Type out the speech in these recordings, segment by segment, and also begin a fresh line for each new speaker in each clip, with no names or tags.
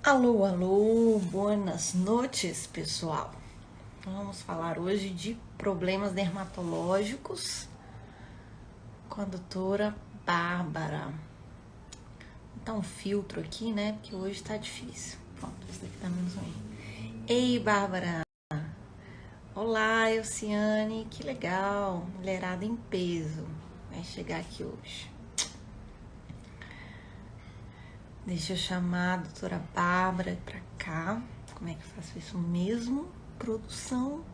Alô, alô, buenas noites, pessoal. Vamos falar hoje de problemas dermatológicos com a doutora Bárbara. Vou botar um filtro aqui, né? Porque hoje tá difícil. Pronto, esse daqui tá menos ruim. Ei, Bárbara. Olá, Elciane. Que legal. Mulherada em peso. Vai chegar aqui hoje. Deixa eu chamar a doutora Bárbara pra cá. Como é que eu faço isso mesmo? Produção.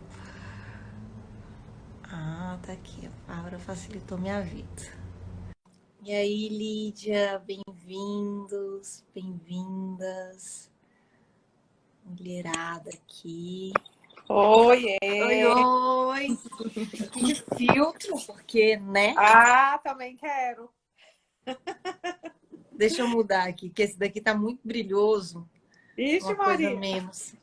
Ah, tá aqui. A Bárbara facilitou minha vida. E aí, Lídia, bem-vindos, bem-vindas. Mulherada aqui. Oi,
Oiê!
oi. Aqui de filtro, porque, né?
Ah, também quero.
Deixa eu mudar aqui, que esse daqui tá muito brilhoso.
Ixi,
Uma coisa
Maria!
menos.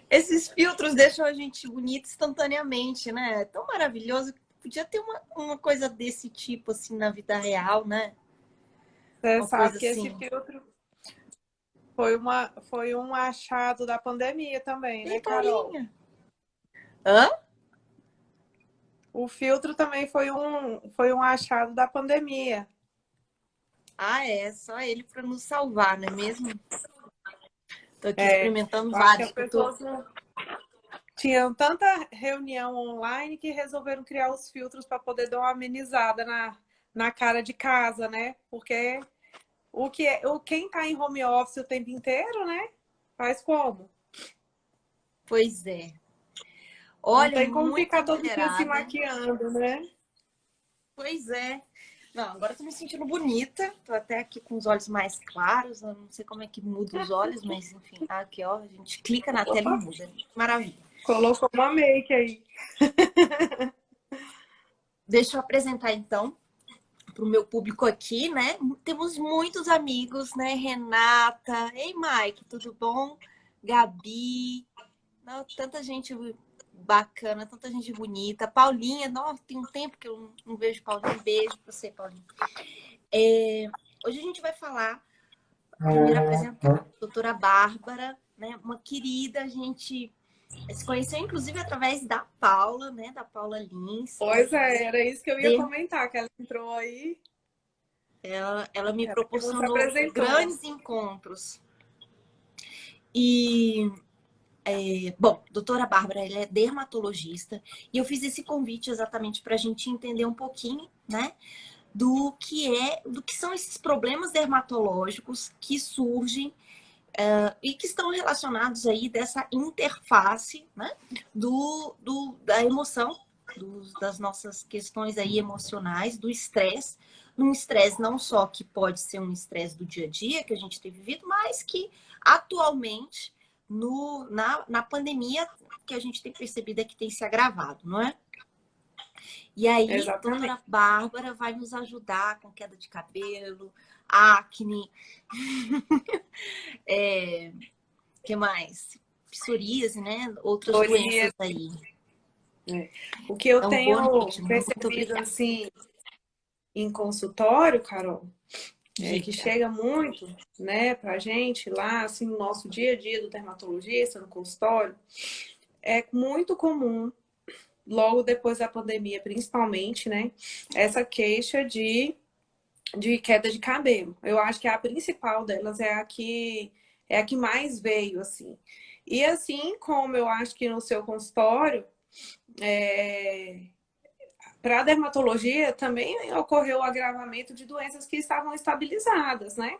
Esses filtros deixam a gente bonita instantaneamente, né? É tão maravilhoso. Podia ter uma coisa desse tipo, assim, na vida real, né?
Você
Uma
sabe
coisa
que esse
assim.
filtro foi um achado da pandemia também,
Ih,
né, Carol?
Paulinha. Hã?
O filtro também foi um achado da pandemia.
Ah, é. Só ele para nos salvar, não é mesmo? Tô aqui
É,
experimentando
eu acho que as
vários que eu tô.
pessoas não tinham tanta reunião online que resolveram criar os filtros para poder dar uma amenizada na cara de casa, né? Porque quem tá em home office o tempo inteiro, né? Faz como?
Pois é.
Não
Olha,
tem como
muita
ficar todo dia se
mulherada.
maquiando, né?
Pois é. Não, agora eu tô me sentindo bonita. Tô até aqui com os olhos mais claros. Eu não sei como é que muda os olhos, mas enfim. Aqui, ó, a gente clica na tela e
Opa,
muda. Maravilha.
colocou uma make aí.
Deixa eu apresentar então para o meu público aqui, né? Temos muitos amigos, né? Renata, ei Mike, tudo bom? Gabi, não, tanta gente bacana, tanta gente bonita. Paulinha, nossa, tem um tempo que eu não vejo Paulinha. Um beijo pra você, Paulinha. Hoje a gente vai falar, primeiro apresentar a doutora Bárbara, né? Uma querida, a gente se conheceu inclusive através da Paula, né? Da Paula Lins.
Pois é, era isso que eu ia
De-
comentar, que ela entrou aí,
ela me
ela que nos
proporcionou
apresentou.
grandes encontros. E bom, doutora Bárbara, ela é dermatologista e eu fiz esse convite exatamente para a gente entender um pouquinho, né, do que são esses problemas dermatológicos que surgem e que estão relacionados aí dessa interface, né, da emoção, das nossas questões aí emocionais, do estresse, num estresse não só que pode ser um estresse do dia a dia que a gente tem vivido, mas que atualmente na pandemia que a gente tem percebido é que tem se agravado, não é? E aí, a
Exatamente.
doutora Bárbara vai nos ajudar com queda de cabelo, acne, que mais? Psoríase, né? Outras doenças
Teoria,
aí.
né? O que eu
Então, boa
tenho
noite, muito
percebido
obrigada.
assim em consultório, Carol, é que
Dica.
chega muito, né, pra gente lá, assim, no nosso dia a dia do dermatologista, no consultório, é muito comum logo depois da pandemia, principalmente, né? Essa queixa de queda de cabelo. Eu acho que a principal delas é a que mais veio, assim. E assim como eu acho que no seu consultório, para a dermatologia também ocorreu o agravamento de doenças que estavam estabilizadas, né?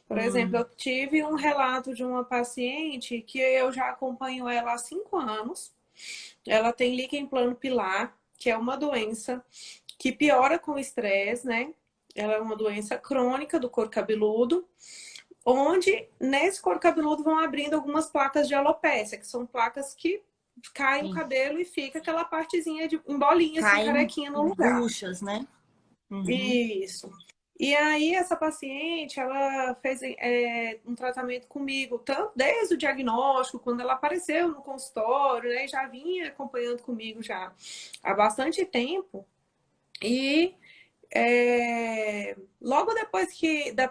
Por exemplo, eu tive um relato de uma paciente que eu já acompanho ela há 5 anos. Ela tem líquen plano pilar, que é uma doença que piora com o estresse, né? Ela é uma doença crônica do couro cabeludo, onde nesse couro cabeludo vão abrindo algumas placas de alopécia, que são placas que caem o
Sim.
cabelo e fica aquela partezinha em bolinha, assim,
Caem
carequinha no
em
lugar.
buchas, né? Uhum.
Isso. E aí, essa paciente, ela fez um tratamento comigo, tanto desde o diagnóstico, quando ela apareceu no consultório, né? Já vinha acompanhando comigo já há bastante tempo. E logo depois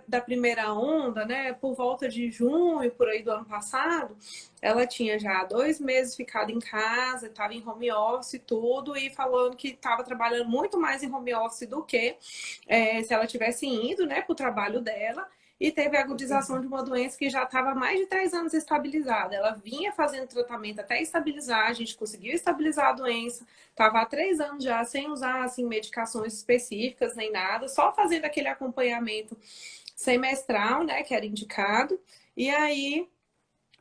da primeira onda, né, por volta de junho, por aí do ano passado, ela tinha já 2 meses ficado em casa, estava em home office e tudo, e falando que estava trabalhando muito mais em home office do que se ela tivesse ido, né, para o trabalho dela. E teve a agudização de uma doença que já estava há mais de 3 anos estabilizada. Ela vinha fazendo tratamento até estabilizar, a gente conseguiu estabilizar a doença. Estava há 3 anos já sem usar assim, medicações específicas nem nada, só fazendo aquele acompanhamento semestral, né, que era indicado. E aí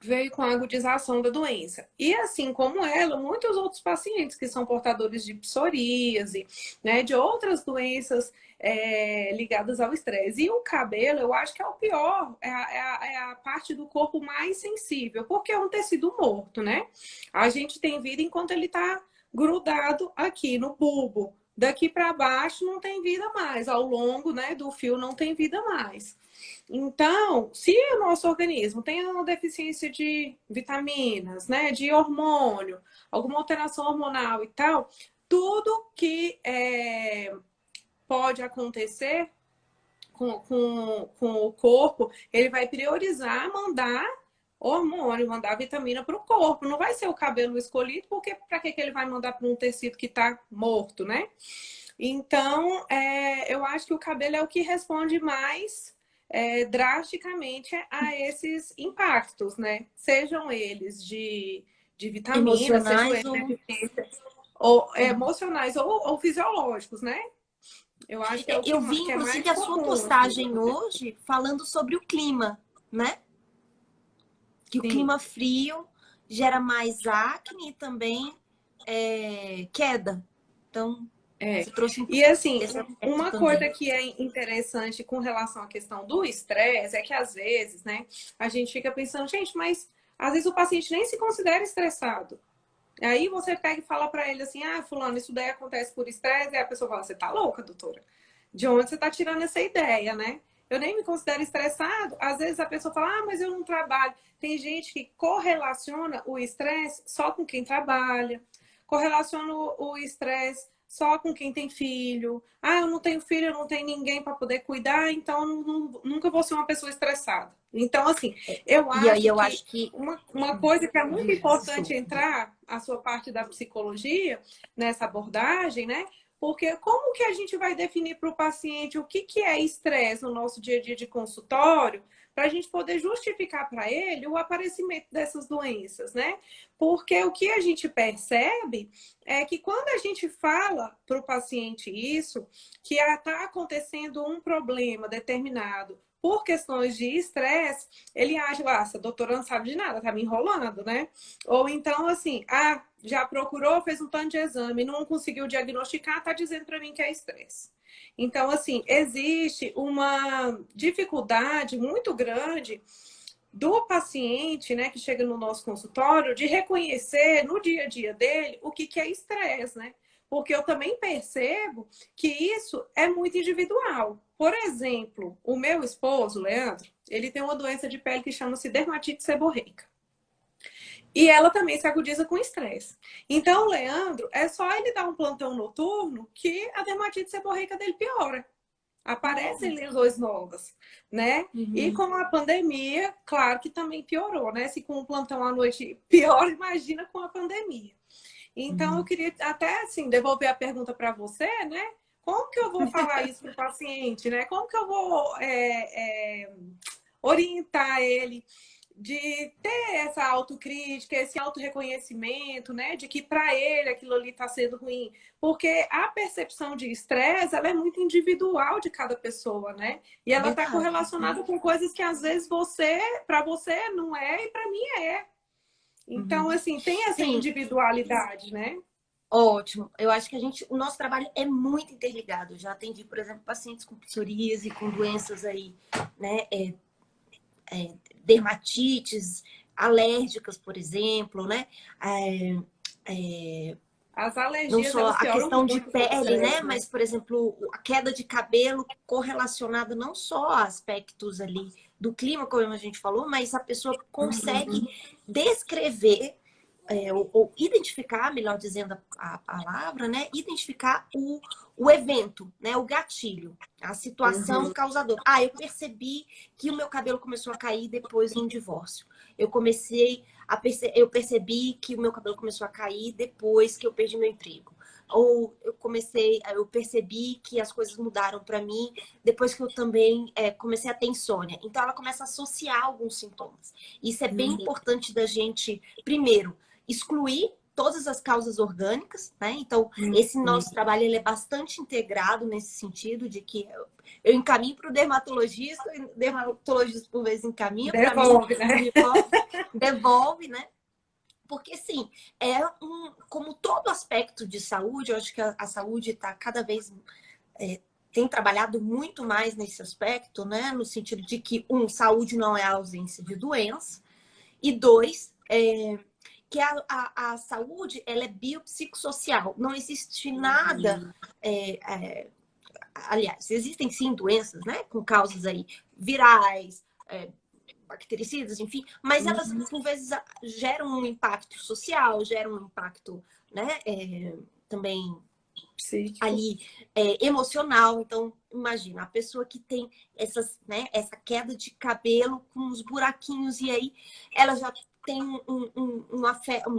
veio com a agudização da doença. E assim como ela, muitos outros pacientes que são portadores de psoríase, né, de outras doenças ligadas ao estresse. E o cabelo, eu acho que é o pior, é a parte do corpo mais sensível, porque é um tecido morto, né? A gente tem vida enquanto ele está grudado aqui no bulbo. Daqui para baixo não tem vida mais, ao longo, né, do fio não tem vida mais. Então, se o nosso organismo tem uma deficiência de vitaminas, né, de hormônio, alguma alteração hormonal e tal, tudo que pode acontecer com o corpo, ele vai priorizar mandar hormônio, mandar vitamina para o corpo. Não vai ser o cabelo escolhido, porque para que ele vai mandar para um tecido que está morto, né? Então, eu acho que o cabelo é o que responde mais drasticamente a esses impactos, né? Sejam eles de vitamina, sejam
Emocionais
eles de deficiência ou, emocionais ou fisiológicos, né? Eu acho que é o
Eu vi,
que é mais
inclusive, a sua
comum. Assim,
postagem hoje falando sobre o clima, né? Que o
sim.
clima frio gera mais acne e também queda. Então, você trouxe
E assim,
esse aspecto
uma
também.
coisa que é interessante com relação à questão do estresse é que às vezes, né, a gente fica pensando, gente, mas às vezes o paciente nem se considera estressado. Aí você pega e fala para ele assim, ah, fulano, isso daí acontece por estresse, e a pessoa fala, você tá louca, doutora? De onde você tá tirando essa ideia, né? Eu nem me considero estressado. Às vezes a pessoa fala, ah, mas eu não trabalho. Tem gente que correlaciona o estresse só com quem trabalha, correlaciona o estresse só com quem tem filho. Ah, eu não tenho filho, eu não tenho ninguém para poder cuidar, então nunca vou ser uma pessoa estressada. Então, assim, eu
E aí
acho
eu
que
acho que
uma coisa que é muito importante
desculpa.
entrar, a sua parte da psicologia, nessa abordagem, né? Porque como que a gente vai definir para o paciente o que é estresse no nosso dia a dia de consultório, para a gente poder justificar para ele o aparecimento dessas doenças, né? Porque o que a gente percebe é que quando a gente fala para o paciente isso, que está acontecendo um problema determinado por questões de estresse, ele acha, ah, essa doutora não sabe de nada, tá me enrolando, né? Ou então, assim, ah, já procurou, fez um tanto de exame, não conseguiu diagnosticar, tá dizendo para mim que é estresse. Então, assim, existe uma dificuldade muito grande do paciente, né, que chega no nosso consultório, de reconhecer no dia a dia dele o que é estresse, né? Porque eu também percebo que isso é muito individual. Por exemplo, o meu esposo, Leandro, ele tem uma doença de pele que chama-se dermatite seborreica. E ela também se agudiza com estresse. Então, o Leandro, é só ele dar um plantão noturno que a dermatite seborreica dele piora. Aparecem lesões novas, né? E com a pandemia, claro que também piorou, né? Se com o plantão à noite pior, imagina com a pandemia. Então, eu queria até, assim, devolver a pergunta para você, né? Como que eu vou falar isso para o paciente, né? Como que eu vou orientar ele de ter essa autocrítica, esse autorreconhecimento, né? De que para ele aquilo ali está sendo ruim. Porque a percepção de estresse, ela é muito individual de cada pessoa, né? E ela está correlacionada com coisas que às vezes para você não é e para mim é. Então, assim, tem essa individualidade, né?
Ótimo. Eu acho que o nosso trabalho é muito interligado. Eu já atendi, por exemplo, pacientes com psoríase, com doenças aí, né? Dermatites alérgicas, por exemplo, né?
As
Não
alergias,
só
elas
a
pioram
questão de
muito com o
pele, né?
estresse, né?
Mas, por exemplo, a queda de cabelo correlacionada não só a aspectos ali do clima, como a gente falou, mas a pessoa consegue descrever ou identificar, melhor dizendo a palavra, né? Identificar o evento, né? O gatilho, a situação causadora. Ah, eu percebi que o meu cabelo começou a cair depois de um divórcio. Eu percebi que o meu cabelo começou a cair depois que eu perdi meu emprego. Ou eu percebi que as coisas mudaram para mim depois que eu também comecei a ter insônia. Então, ela começa a associar alguns sintomas. Isso é bem importante da gente, primeiro, excluir todas as causas orgânicas, né? Então, esse nosso trabalho ele é bastante integrado nesse sentido de que eu encaminho para o dermatologista, o dermatologista por vezes encaminha para mim,
né?
Devolve, né? Porque, sim, como todo aspecto de saúde, eu acho que a saúde está cada vez... tem trabalhado muito mais nesse aspecto, né? No sentido de que, saúde não é a ausência de doença. E dois, que a saúde ela é biopsicossocial. Não existe nada... aliás, existem sim doenças, né? Com causas aí virais, bactericidas, enfim, mas elas, por vezes, geram um impacto social, geram um impacto, né, também
psíquico.
ali emocional. Então, imagina, a pessoa que tem essa queda de cabelo com uns buraquinhos, e aí ela já tem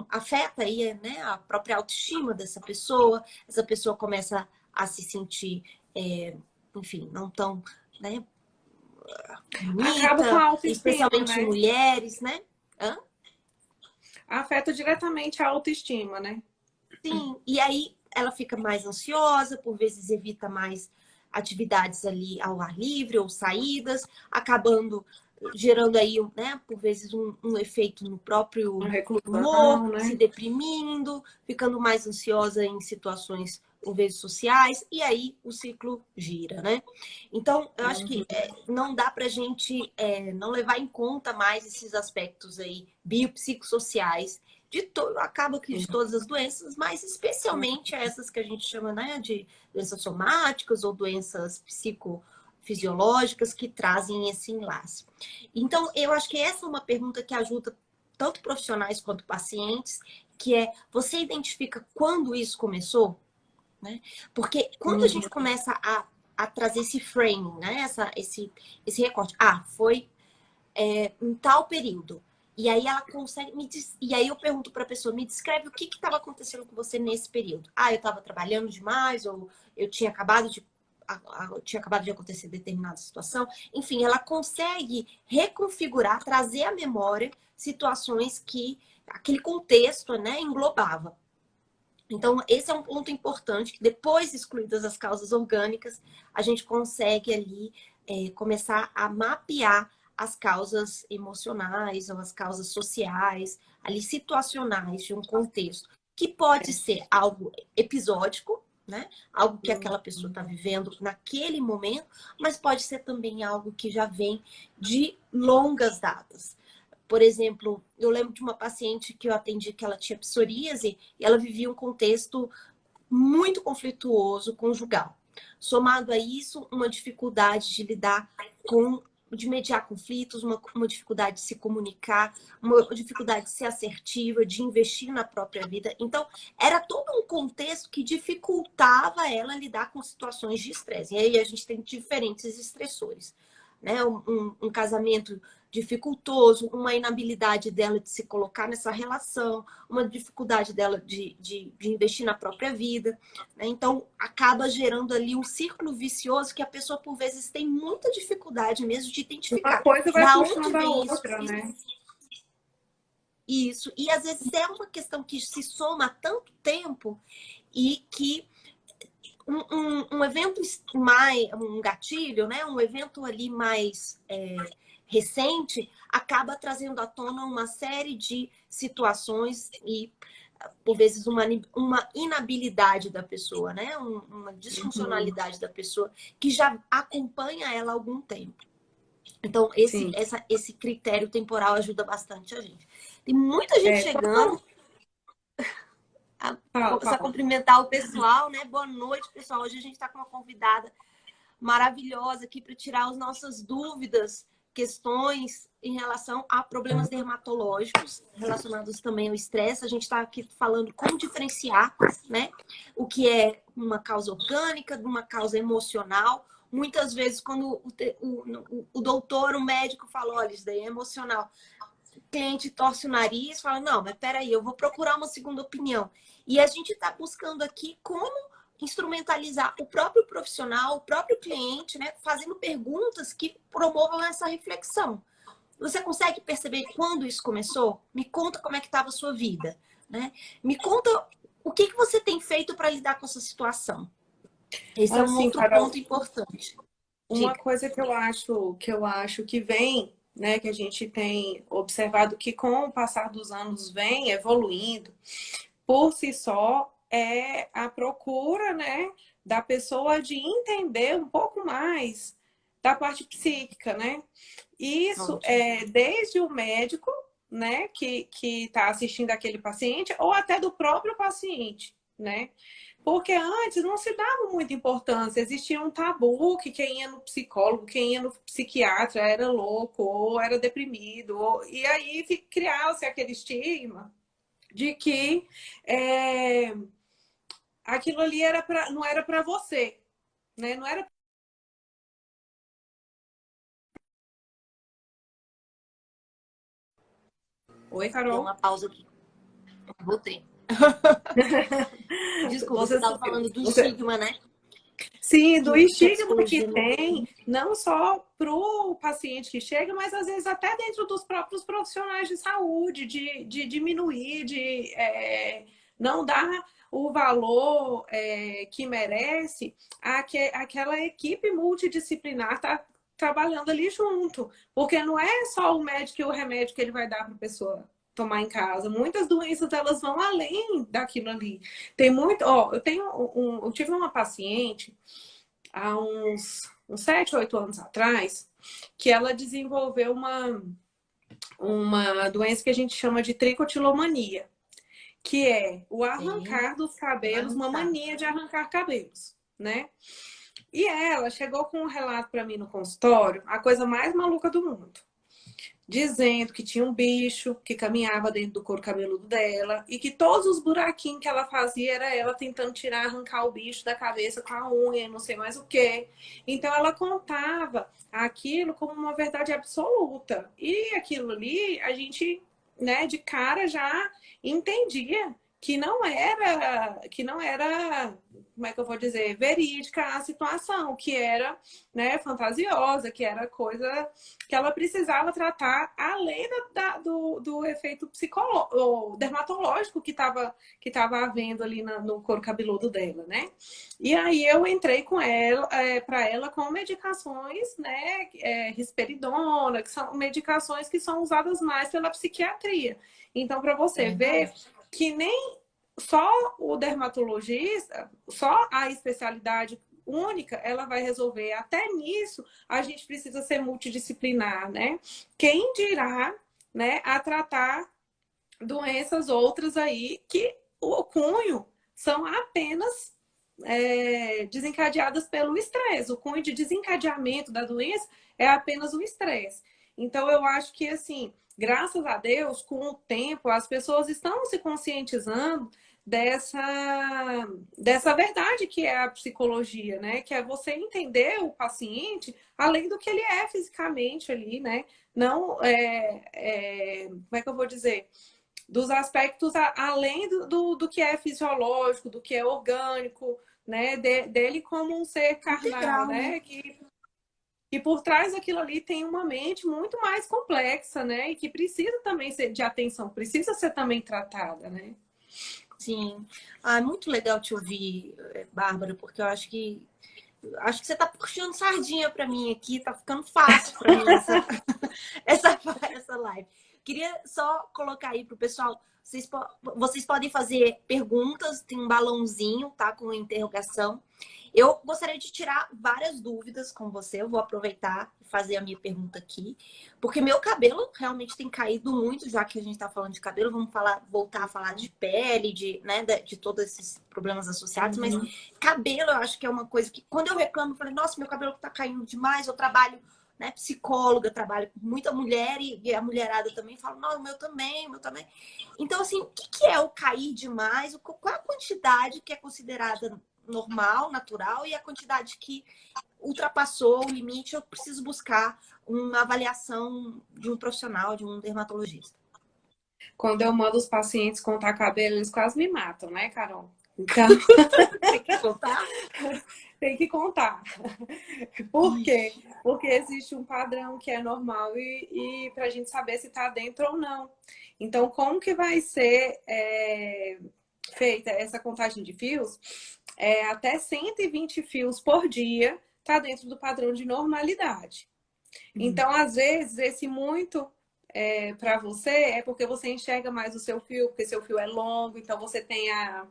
afeta aí, né, a própria autoestima dessa pessoa, essa pessoa começa a se sentir, enfim, não tão, né,
Acaba com a
bonita,
autoestima,
especialmente
né?
mulheres, né?
Afeta diretamente a autoestima, né?
Sim, e aí ela fica mais ansiosa, por vezes evita mais atividades ali ao ar livre ou saídas, acabando gerando aí, né, por vezes um efeito no próprio
Uma
humor,
reclusão,
se
né?
deprimindo, ficando mais ansiosa em situações, por vezes, sociais, e aí o ciclo gira, né? Então, eu acho que não dá pra gente não levar em conta mais esses aspectos aí biopsicossociais acaba que de todas as doenças, mas especialmente essas que a gente chama, né, de doenças somáticas ou doenças psicofisiológicas que trazem esse enlace. Então, eu acho que essa é uma pergunta que ajuda tanto profissionais quanto pacientes, que é, você identifica quando isso começou? Né? Porque quando a gente começa a trazer esse framing, né, esse recorte, foi em tal período. E aí ela consegue e aí eu pergunto para a pessoa, me descreve o que estava acontecendo com você nesse período. Eu estava trabalhando demais, ou eu tinha acabado de acontecer determinada situação. Enfim, ela consegue reconfigurar, trazer à memória situações que aquele contexto, né, englobava. Então, esse é um ponto importante, que depois excluídas as causas orgânicas, a gente consegue ali começar a mapear as causas emocionais ou as causas sociais, ali situacionais de um contexto, que pode ser algo episódico, né? Algo que aquela pessoa está vivendo naquele momento, mas pode ser também algo que já vem de longas datas. Por exemplo, eu lembro de uma paciente que eu atendi que ela tinha psoríase e ela vivia um contexto muito conflituoso conjugal. Somado a isso, uma dificuldade de lidar de mediar conflitos, uma dificuldade de se comunicar, uma dificuldade de ser assertiva, de investir na própria vida. Então, era todo um contexto que dificultava ela lidar com situações de estresse. E aí a gente tem diferentes estressores, né? Um casamento dificultoso, uma inabilidade dela de se colocar nessa relação, uma dificuldade dela de investir na própria vida, né? Então, acaba gerando ali um círculo vicioso que a pessoa, por vezes, tem muita dificuldade mesmo de
Uma
identificar
coisa vai
da onde
puxando a
vem isso.
outra, né?
Isso. E, às vezes, é uma questão que se soma há tanto tempo e que um evento mais, um gatilho, né? Um evento ali mais recente acaba trazendo à tona uma série de situações e, por vezes, uma inabilidade da pessoa, né? Uma disfuncionalidade da pessoa que já acompanha ela há algum tempo. Então, esse critério temporal ajuda bastante a gente. Tem muita gente chegando. Só cumprimentar o pessoal, né? Boa noite, pessoal. Hoje a gente está com uma convidada maravilhosa aqui para tirar as nossas dúvidas questões em relação a problemas dermatológicos relacionados também ao estresse. A gente está aqui falando como diferenciar, né, o que é uma causa orgânica de uma causa emocional. Muitas vezes, quando o doutor, o médico fala, olha, isso daí é emocional, o cliente torce o nariz e fala, não, mas peraí, eu vou procurar uma segunda opinião. E a gente está buscando aqui como instrumentalizar o próprio profissional, o próprio cliente, né, fazendo perguntas que promovam essa reflexão. Você consegue perceber quando isso começou? Me conta como é que estava a sua vida, né? Me conta o que você tem feito para lidar com essa situação. Esse é um
Assim,
outro
Carol,
ponto importante.
uma
Diga.
coisa que eu acho que vem, né, que a gente tem observado que com o passar dos anos vem evoluindo, por si só, é a procura, né, da pessoa de entender um pouco mais da parte psíquica, né? Isso
Ótimo.
é desde o médico, né, que está assistindo aquele paciente, ou até do próprio paciente, né? Porque antes não se dava muita importância, existia um tabu que quem ia no psicólogo, quem ia no psiquiatra era louco, ou era deprimido, e aí criava-se aquele estigma de que é, aquilo ali não era para você, né? Não era. Oi,
Deu
Carol.
uma pausa aqui. Voltei. Desculpa, você
Você,
estava falando do
você,
estigma, né?
sim, do
Que a
estigma que
psicologia não
tem,
tem.
não só para o paciente que chega, mas às vezes até dentro dos próprios profissionais de saúde, de diminuir, não dar o valor que merece aquela equipe multidisciplinar tá trabalhando ali junto. Porque não é só o médico e o remédio que ele vai dar para a pessoa tomar em casa. Muitas doenças elas vão além daquilo ali. Tem muito, ó, eu tive uma paciente há uns 7, 8 anos atrás, que ela desenvolveu uma doença que a gente chama de tricotilomania, que é o
Sim,
arrancar dos cabelos, uma
arrancar.
mania de arrancar cabelos, né? E ela chegou com um relato para mim no consultório, a coisa mais maluca do mundo, dizendo que tinha um bicho que caminhava dentro do couro cabeludo dela e que todos os buraquinhos que ela fazia era ela tentando tirar, arrancar o bicho da cabeça com a unha, não sei mais o que. Então ela contava aquilo como uma verdade absoluta. E aquilo ali a gente, né, de cara já entendia que não era, como é que eu vou dizer, verídica a situação, que era, né, fantasiosa, que era coisa que ela precisava tratar além do efeito psicológico, dermatológico que tava havendo ali no couro cabeludo dela, né? E aí eu entrei com ela, para ela com medicações, né, risperidona, que são medicações que são usadas mais pela psiquiatria. Então, para você ver
Verdade.
que nem só o dermatologista, só a especialidade única, ela vai resolver. Até nisso, a gente precisa ser multidisciplinar, né? Quem dirá, né, a tratar doenças outras aí que o cunho são apenas desencadeadas pelo estresse. O cunho de desencadeamento da doença é apenas o estresse. Então, eu acho que, assim, graças a Deus, com o tempo, as pessoas estão se conscientizando dessa verdade que é a psicologia, né? Que é você entender o paciente além do que ele é fisicamente ali, né? Não, como é que eu vou dizer? Dos aspectos além do que é fisiológico, do que é orgânico, né? Dele como um ser carnal,
Integral, né?
né? E por trás daquilo ali tem uma mente muito mais complexa, né? E que precisa também ser de atenção, precisa ser também tratada, né?
Sim. Ah, é muito legal te ouvir, Bárbara, porque eu acho que você tá puxando sardinha para mim aqui, tá ficando fácil para mim essa live. Queria só colocar aí pro pessoal, vocês podem fazer perguntas, tem um balãozinho, tá, com interrogação. Eu gostaria de tirar várias dúvidas com você, eu vou aproveitar e fazer a minha pergunta aqui, porque meu cabelo realmente tem caído muito, já que a gente está falando de cabelo, vamos voltar a falar de pele, né, de todos esses problemas associados, mas cabelo eu acho que é uma coisa que, quando eu reclamo, eu falei, nossa, meu cabelo tá caindo demais, eu trabalho, né, psicóloga, trabalho com muita mulher e a mulherada também fala, não, o meu também, o meu também. Então, assim, o que é o cair demais? Qual é a quantidade que é considerada normal, natural, e a quantidade que ultrapassou o limite, eu preciso buscar uma avaliação de um profissional, de um dermatologista?
Quando eu mando os pacientes contar cabelo, eles quase me matam, né, Carol? Então,
Tem que contar?
tem que contar. Por quê? Porque existe um padrão que é normal e para a gente saber se está dentro ou não. Então, como que vai ser feita essa contagem de fios? Até 120 fios por dia está dentro do padrão de normalidade. Então, às vezes, esse muito para você é porque você enxerga mais o seu fio, porque seu fio é longo, então você tem a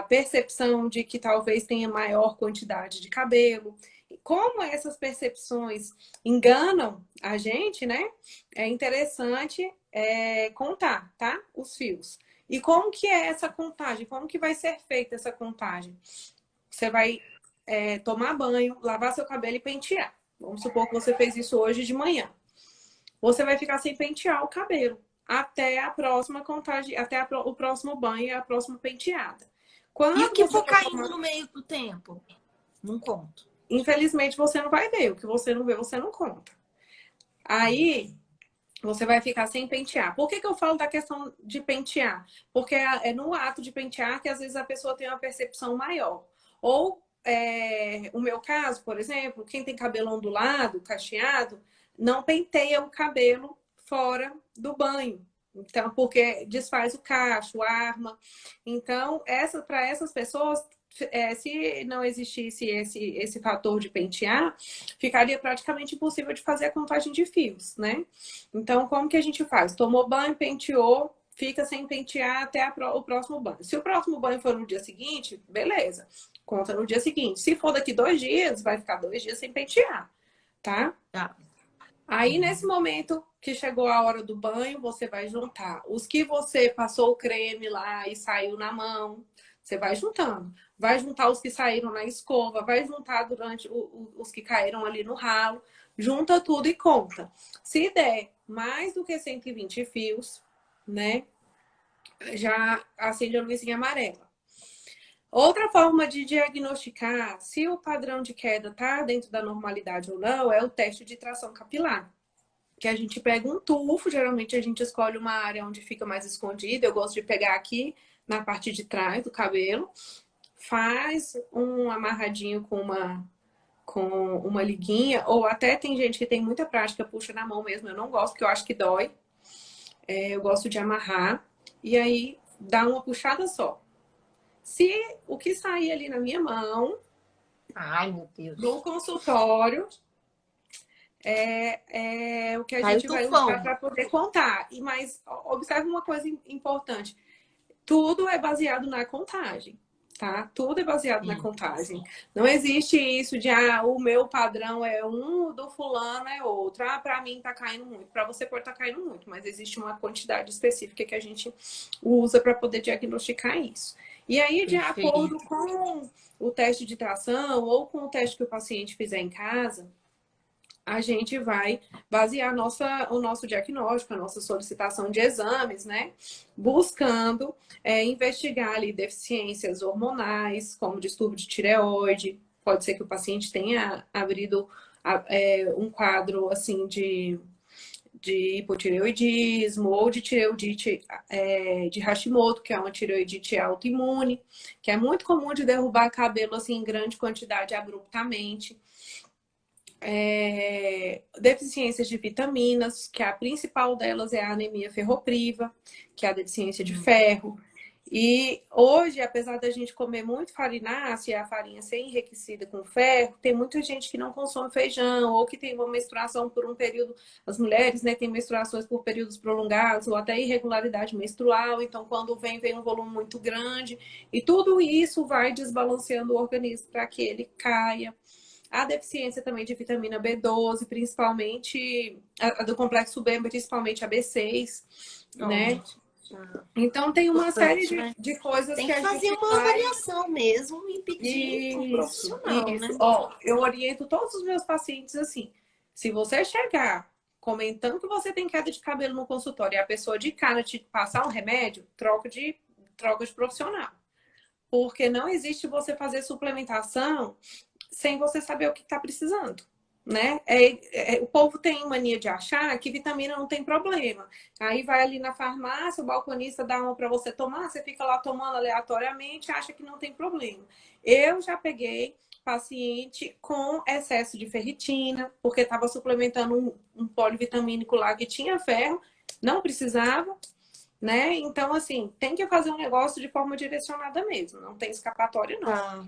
percepção de que talvez tenha maior quantidade de cabelo. Como essas percepções enganam a gente, né? É interessante contar, tá? Os fios. E como que é essa contagem? Como que vai ser feita essa contagem? Você vai tomar banho, lavar seu cabelo e pentear. Vamos supor que você fez isso hoje de manhã. Você vai ficar sem pentear o cabelo até a próxima contagem, até o próximo banho e a próxima penteada.
E o que for caindo no meio do tempo? Não conto.
Infelizmente, você não vai ver. O que você não vê, você não conta. Aí, você vai ficar sem pentear. Por que eu falo da questão de pentear? Porque é no ato de pentear que às vezes a pessoa tem uma percepção maior. Ou, o meu caso, por exemplo, quem tem cabelo ondulado, cacheado, não penteia o cabelo fora do banho. Então, porque desfaz o cacho, arma. Então, para essas pessoas, se não existisse esse fator de pentear, ficaria praticamente impossível de fazer a contagem de fios, né? Então, como que a gente faz? Tomou banho, penteou, fica sem pentear até o próximo banho. Se o próximo banho for no dia seguinte, beleza, conta no dia seguinte. Se for daqui 2 dias, vai ficar 2 dias sem pentear, tá?
Tá.
Aí, nesse momento que chegou a hora do banho, você vai juntar os que você passou o creme lá e saiu na mão. Você vai juntando. Vai juntar os que saíram na escova, vai juntar durante os que caíram ali no ralo. Junta tudo e conta. Se der mais do que 120 fios, né? Já acende a luzinha amarela. Outra forma de diagnosticar se o padrão de queda está dentro da normalidade ou não é o teste de tração capilar. Que a gente pega um tufo, geralmente a gente escolhe uma área onde fica mais escondida. Eu gosto de pegar aqui na parte de trás do cabelo, faz um amarradinho com uma liguinha, ou até tem gente que tem muita prática, puxa na mão mesmo. Eu não gosto, porque eu acho que dói. Eu gosto de amarrar e aí dá uma puxada só. Se o que sair ali na minha mão,
ai, meu Deus,
no consultório, é o que a gente vai usar para poder contar. Mas observe uma coisa importante. Tudo é baseado na contagem, tá? Tudo é baseado na contagem. Não existe isso de, o meu padrão é um, o do fulano é outro. Para mim tá caindo muito. Para você pode estar caindo muito, mas existe uma quantidade específica que a gente usa para poder diagnosticar isso. E aí, de acordo com o teste de tração ou com o teste que o paciente fizer em casa, a gente vai basear o nosso diagnóstico, a nossa solicitação de exames, né? Buscando investigar ali deficiências hormonais, como distúrbio de tireoide. Pode ser que o paciente tenha abrido um quadro assim de hipotireoidismo ou de tireoidite de Hashimoto, que é uma tireoidite autoimune, que é muito comum de derrubar cabelo assim, em grande quantidade abruptamente. Deficiências de vitaminas, que a principal delas é a anemia ferropriva, que é a deficiência de ferro. E hoje, apesar da gente comer muito farináceo e a farinha ser enriquecida com ferro, tem muita gente que não consome feijão ou que tem uma menstruação por um período. As mulheres, né, têm menstruações por períodos prolongados ou até irregularidade menstrual. Então, quando vem um volume muito grande. E tudo isso vai desbalanceando o organismo para que ele caia. A deficiência também de vitamina B12, principalmente a do complexo B, principalmente a B6, né? Então tem uma série de coisas
tem
que a gente
fazer uma avaliação mesmo e pedir um profissional, né?
Eu oriento todos os meus pacientes assim. Se você chegar comentando que você tem queda de cabelo no consultório e a pessoa de cara te passar um remédio, troca de profissional. Porque não existe você fazer suplementação sem você saber o que está precisando, né? O povo tem mania de achar que vitamina não tem problema. Aí vai ali na farmácia, o balconista dá uma para você tomar, você fica lá tomando aleatoriamente, acha que não tem problema. Eu já peguei paciente com excesso de ferritina, porque estava suplementando um polivitamínico lá que tinha ferro, não precisava, né? Então, assim, tem que fazer um negócio de forma direcionada mesmo, não tem escapatória, não.
Tá.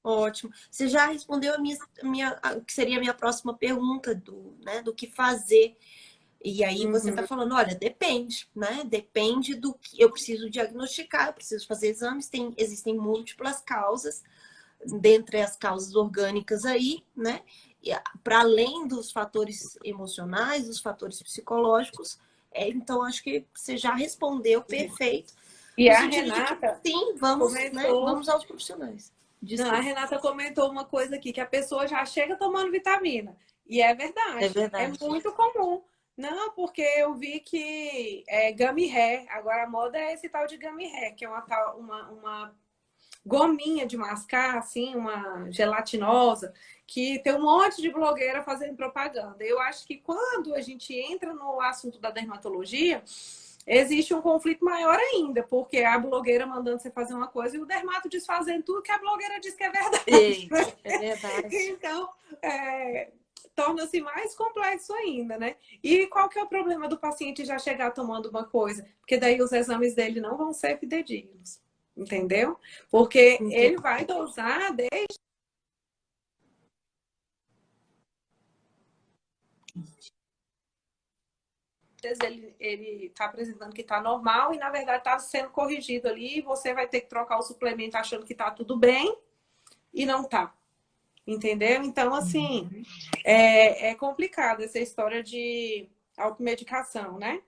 Ótimo. Você já respondeu o que seria a minha próxima pergunta do que fazer. E aí você está falando, olha, depende, né? Depende do que eu preciso diagnosticar, eu preciso fazer exames, existem múltiplas causas, dentre as causas orgânicas aí, né? Para além dos fatores emocionais, dos fatores psicológicos. Então, acho que você já respondeu perfeito.
E
No
a
sentido de que,
Renata
sim, vamos, né?
comentou.
Vamos aos profissionais.
Não, a Renata comentou uma coisa aqui, que a pessoa já chega tomando vitamina. E é verdade.
É verdade.
É muito comum. Não, porque eu vi que é gummy hair. Agora a moda é esse tal de gummy hair, que é uma gominha de mascar, assim, uma gelatinosa, que tem um monte de blogueira fazendo propaganda. Eu acho que quando a gente entra no assunto da dermatologia, existe um conflito maior ainda, porque a blogueira mandando você fazer uma coisa e o dermato desfazendo tudo que a blogueira diz que é verdade.
Eita, é verdade.
Então, torna-se mais complexo ainda, né? E qual que é o problema do paciente já chegar tomando uma coisa? Porque daí os exames dele não vão ser fidedignos, entendeu? Porque ele vai dosar desde ele está apresentando que está normal e, na verdade, está sendo corrigido ali. E você vai ter que trocar o suplemento achando que está tudo bem e não está. Entendeu? Então, assim, é complicado essa história de automedicação, né?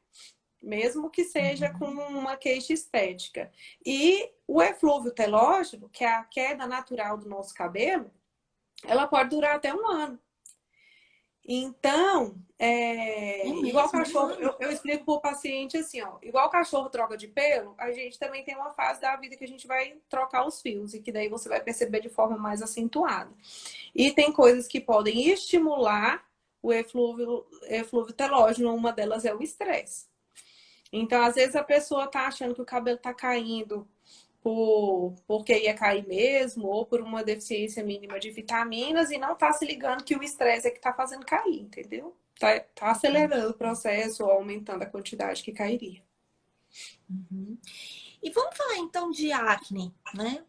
Mesmo que seja com uma queixa estética. E o eflúvio telógeno, que é a queda natural do nosso cabelo, ela pode durar até um ano. Então, igual cachorro, eu explico para o paciente assim, ó, igual cachorro troca de pelo, a gente também tem uma fase da vida que a gente vai trocar os fios e que daí você vai perceber de forma mais acentuada. E tem coisas que podem estimular o eflúvio telógeno, uma delas é o estresse. Então, às vezes a pessoa tá achando que o cabelo tá caindo porque ia cair mesmo, ou por uma deficiência mínima de vitaminas, e não tá se ligando que o estresse é que tá fazendo cair, entendeu? Tá acelerando o processo, ou aumentando a quantidade que cairia.
Uhum. E vamos falar então de acne, né?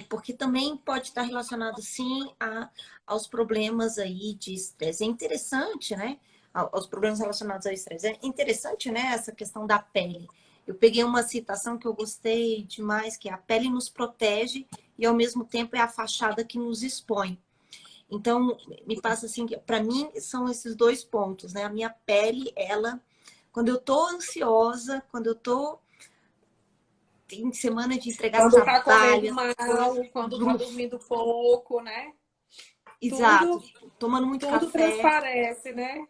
Porque também pode estar relacionado sim aos problemas aí de estresse. É interessante, né? Aos problemas relacionados ao estresse. É interessante, né? Essa questão da pele. Eu peguei uma citação que eu gostei demais, que é a pele nos protege e ao mesmo tempo é a fachada que nos expõe. Então, me passa assim, que para mim são esses dois pontos, né? A minha pele, quando eu tô ansiosa, quando eu tô em semana de entregar
Quando tá comendo
trabalho,
mal, quando tá dormindo pouco, né?
exato, tomando muito
Tudo
café.
transparece, né?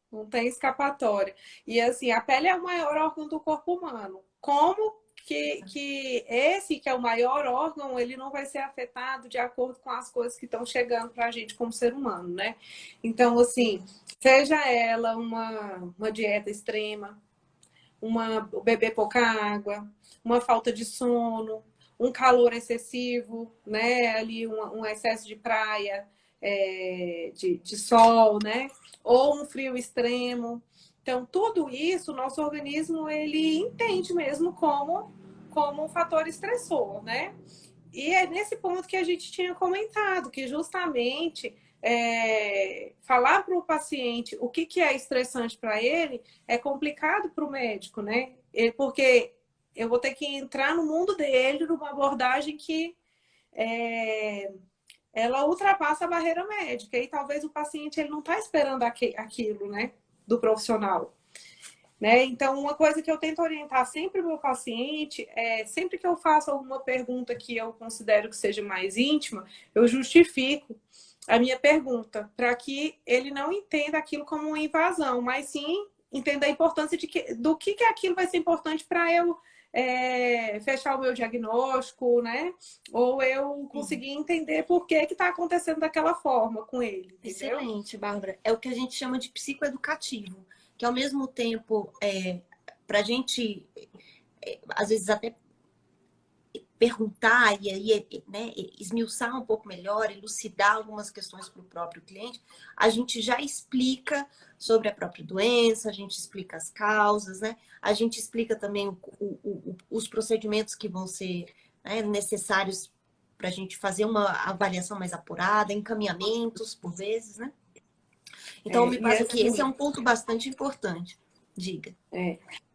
Não tem escapatória. E assim, a pele é o maior órgão do corpo humano. Como que esse, que é o maior órgão, ele não vai ser afetado de acordo com as coisas que estão chegando para a gente como ser humano, né? Então, assim, seja ela uma dieta extrema, beber pouca água, uma falta de sono, um calor excessivo, né? Ali um excesso de praia, de sol, né? Ou um frio extremo. Então, tudo isso, o nosso organismo, ele entende mesmo como um fator estressor, né? E é nesse ponto que a gente tinha comentado, que justamente falar para o paciente o que é estressante para ele é complicado para o médico, né? Porque eu vou ter que entrar no mundo dele numa abordagem que ela ultrapassa a barreira médica e talvez o paciente ele não está esperando aquilo, né, do profissional. Né? Então, uma coisa que eu tento orientar sempre o meu paciente sempre que eu faço alguma pergunta que eu considero que seja mais íntima, eu justifico a minha pergunta, para que ele não entenda aquilo como uma invasão, mas sim entenda a importância do que aquilo vai ser importante para eu fechar o meu diagnóstico, né? Ou eu
Sim.
conseguir entender por que está acontecendo daquela forma com ele, entendeu?
Excelente, Bárbara. É o que a gente chama de psicoeducativo, que ao mesmo tempo, para a gente, às vezes até perguntar e aí, né, esmiuçar um pouco melhor, elucidar algumas questões para o próprio cliente, a gente já explica sobre a própria doença, a gente explica as causas, né? A gente explica também os procedimentos que vão ser, né, necessários para a gente fazer uma avaliação mais apurada, encaminhamentos, por vezes, né? Então, me
E
passa que esse é
assim,
um ponto bastante importante. Diga.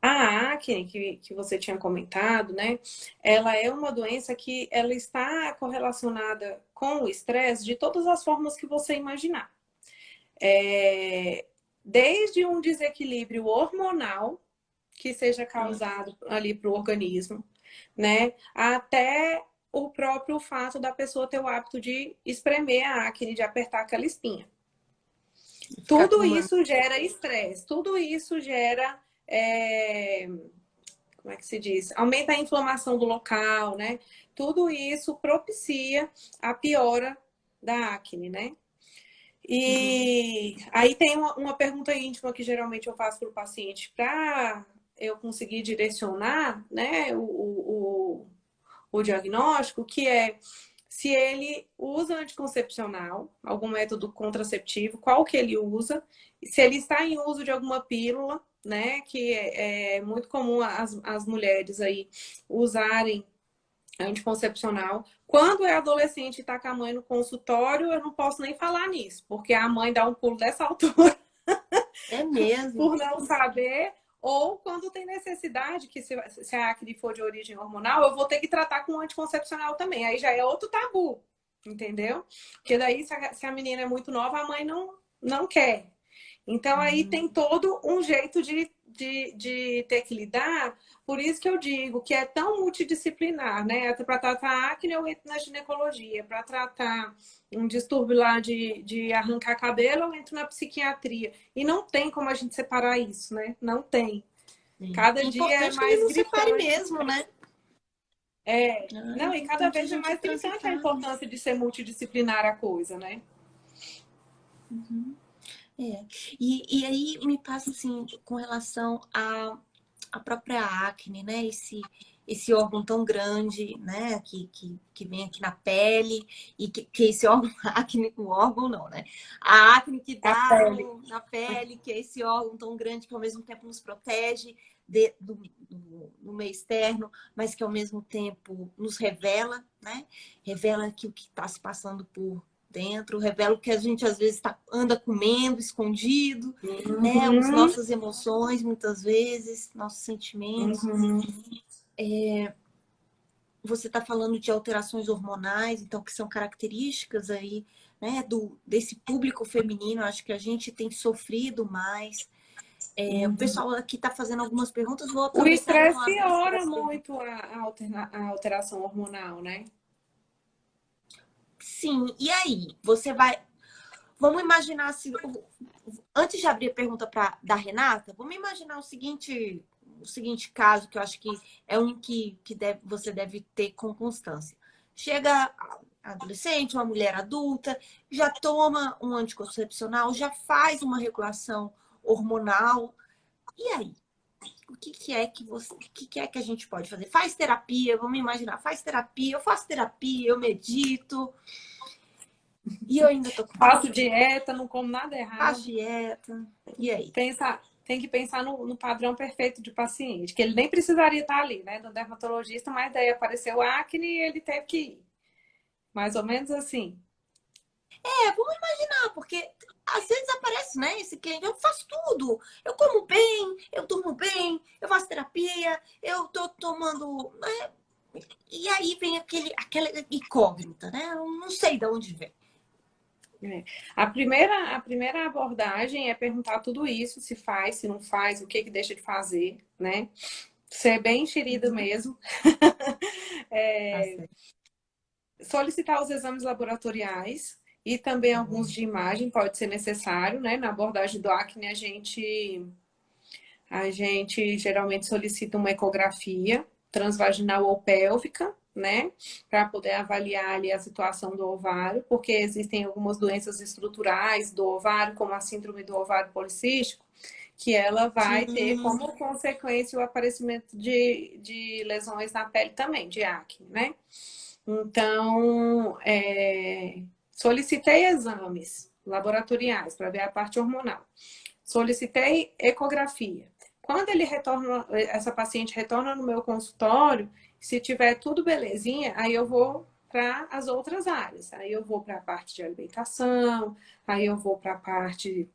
a acne que você tinha comentado, né? Ela é uma doença que ela está correlacionada com o estresse de todas as formas que você imaginar. Desde um desequilíbrio hormonal que seja causado ali para o organismo, né? Até o próprio fato da pessoa ter o hábito de espremer a acne, de apertar aquela espinha.
Ficar com
Tudo
uma...
isso gera estresse, tudo isso gera, como é que se diz? Aumenta a inflamação do local, né? Tudo isso propicia a piora da acne, né? E aí tem uma pergunta íntima que geralmente eu faço para o paciente para eu conseguir direcionar, né, o diagnóstico, que é se ele usa anticoncepcional, algum método contraceptivo, qual que ele usa, se ele está em uso de alguma pílula, né, que é muito comum as mulheres aí usarem anticoncepcional. Quando é adolescente e está com a mãe no consultório, eu não posso nem falar nisso, porque a mãe dá um pulo dessa altura
É mesmo.
por não saber, ou quando tem necessidade, que se a acne for de origem hormonal, eu vou ter que tratar com anticoncepcional também. Aí já é outro tabu, entendeu? Porque daí, se a menina é muito nova, a mãe não quer. Então, aí tem todo um jeito de ter que lidar. Por isso que eu digo que é tão multidisciplinar, né? Para tratar acne, eu entro na ginecologia. Para tratar um distúrbio lá de arrancar cabelo, eu entro na psiquiatria. E não tem como a gente separar isso, né? Não tem.
Sim.
Cada
É
dia é
importante que ele
mais
não separe
gritante.
mesmo, né? É
Não, e cada
importante a
vez é
gente
mais gritante a
transitar isso.
importância de ser multidisciplinar a coisa, né?
É. E aí me passa assim, com relação à própria acne, né? Esse órgão tão grande, né? Que vem aqui na pele, e que esse órgão, acne, o órgão não, né? A acne que
A
dá
pele.
na pele, que é esse órgão tão grande que ao mesmo tempo nos protege do meio externo, mas que ao mesmo tempo nos revela, né? Revela que o que está se passando por dentro, revela o que a gente às vezes anda comendo escondido, né? As
Uhum,
nossas emoções, muitas vezes, nossos sentimentos.
uhum.
Você está falando de alterações hormonais, então, que são características aí, né, desse público feminino. Acho que a gente tem sofrido mais. O pessoal aqui está fazendo algumas perguntas, vou
O
aproveitar e
estresse
então abrir para
piora
as perguntas.
muito a alteração hormonal, né?
Sim, e aí? Você vai. Vamos imaginar se. Antes de abrir a pergunta da Renata, vamos imaginar o seguinte caso, que eu acho que é um que você deve ter com constância. Chega a adolescente, uma mulher adulta, já toma um anticoncepcional, já faz uma regulação hormonal. E aí? O que é que a gente pode fazer? Faz terapia, vamos imaginar, faz terapia, eu faço terapia, eu medito, e eu ainda tô com
Faço dieta, não como nada
faço
errado.
dieta. E aí?
Tem que pensar no padrão perfeito de paciente, que ele nem precisaria estar ali, né? Do dermatologista, mas daí apareceu acne e ele teve que ir. Mais ou menos assim.
Vamos imaginar, porque às vezes aparece, né, esse cliente, eu faço tudo, eu como bem, eu durmo bem, eu faço terapia, eu tô tomando, né? E aí vem aquela incógnita, né? Eu não sei de onde vem.
É. A primeira abordagem é perguntar tudo isso, se faz, se não faz, o que deixa de fazer, né? Ser bem enxerido mesmo.
Tá certo.
Solicitar os exames laboratoriais, e também alguns de imagem pode ser necessário, né? Na abordagem do acne, a gente geralmente solicita uma ecografia transvaginal ou pélvica, né? Para poder avaliar ali a situação do ovário, porque existem algumas doenças estruturais do ovário, como a síndrome do ovário policístico, que ela vai ter
Sim.
como consequência o aparecimento de lesões na pele também, de acne, né? Então, solicitei exames laboratoriais para ver a parte hormonal. Solicitei ecografia. Quando essa paciente retorna no meu consultório, se tiver tudo belezinha, aí eu vou para as outras áreas. Aí eu vou para a parte de alimentação, aí eu vou para a parte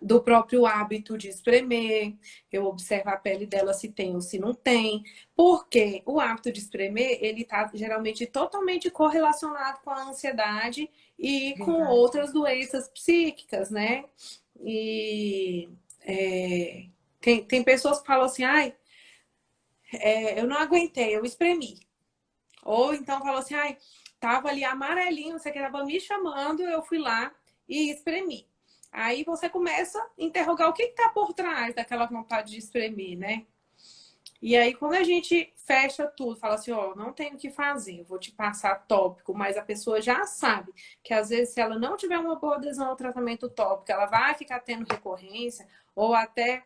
do próprio hábito de espremer, eu observo a pele dela se tem ou se não tem, porque o hábito de espremer, ele está geralmente totalmente correlacionado com a ansiedade e com
Verdade.
outras doenças psíquicas, né? E tem pessoas que falam assim, ai, eu não aguentei, eu espremi. Ou então falam assim, ai, tava ali amarelinho, você que tava me chamando, eu fui lá e espremi. Aí você começa a interrogar o que está por trás daquela vontade de espremer, né? E aí, quando a gente fecha tudo, fala assim, ó, não tenho o que fazer, eu vou te passar tópico, mas a pessoa já sabe que às vezes se ela não tiver uma boa adesão ao tratamento tópico, ela vai ficar tendo recorrência, ou até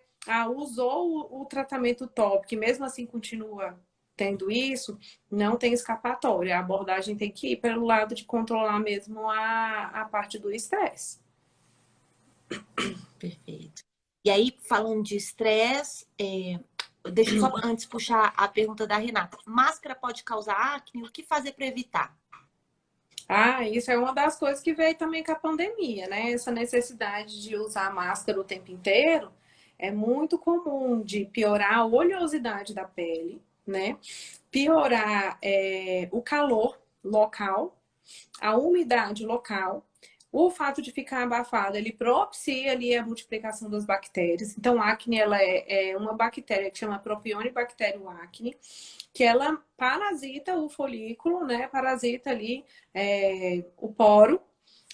usou o tratamento tópico e mesmo assim continua tendo isso, não tem escapatória. A abordagem tem que ir pelo lado de controlar mesmo a parte do estresse.
Perfeito. E aí, falando de estresse, deixa eu só antes puxar a pergunta da Renata. Máscara pode causar acne? O que fazer para evitar?
Isso é uma das coisas que veio também com a pandemia, né? Essa necessidade de usar máscara o tempo inteiro é muito comum de piorar a oleosidade da pele, né? Piorar o calor local, a umidade local. O fato de ficar abafado, ele propicia ali a multiplicação das bactérias. Então, a acne, ela é uma bactéria que chama Propionibacterium acne, que ela parasita o folículo, né? Parasita ali o poro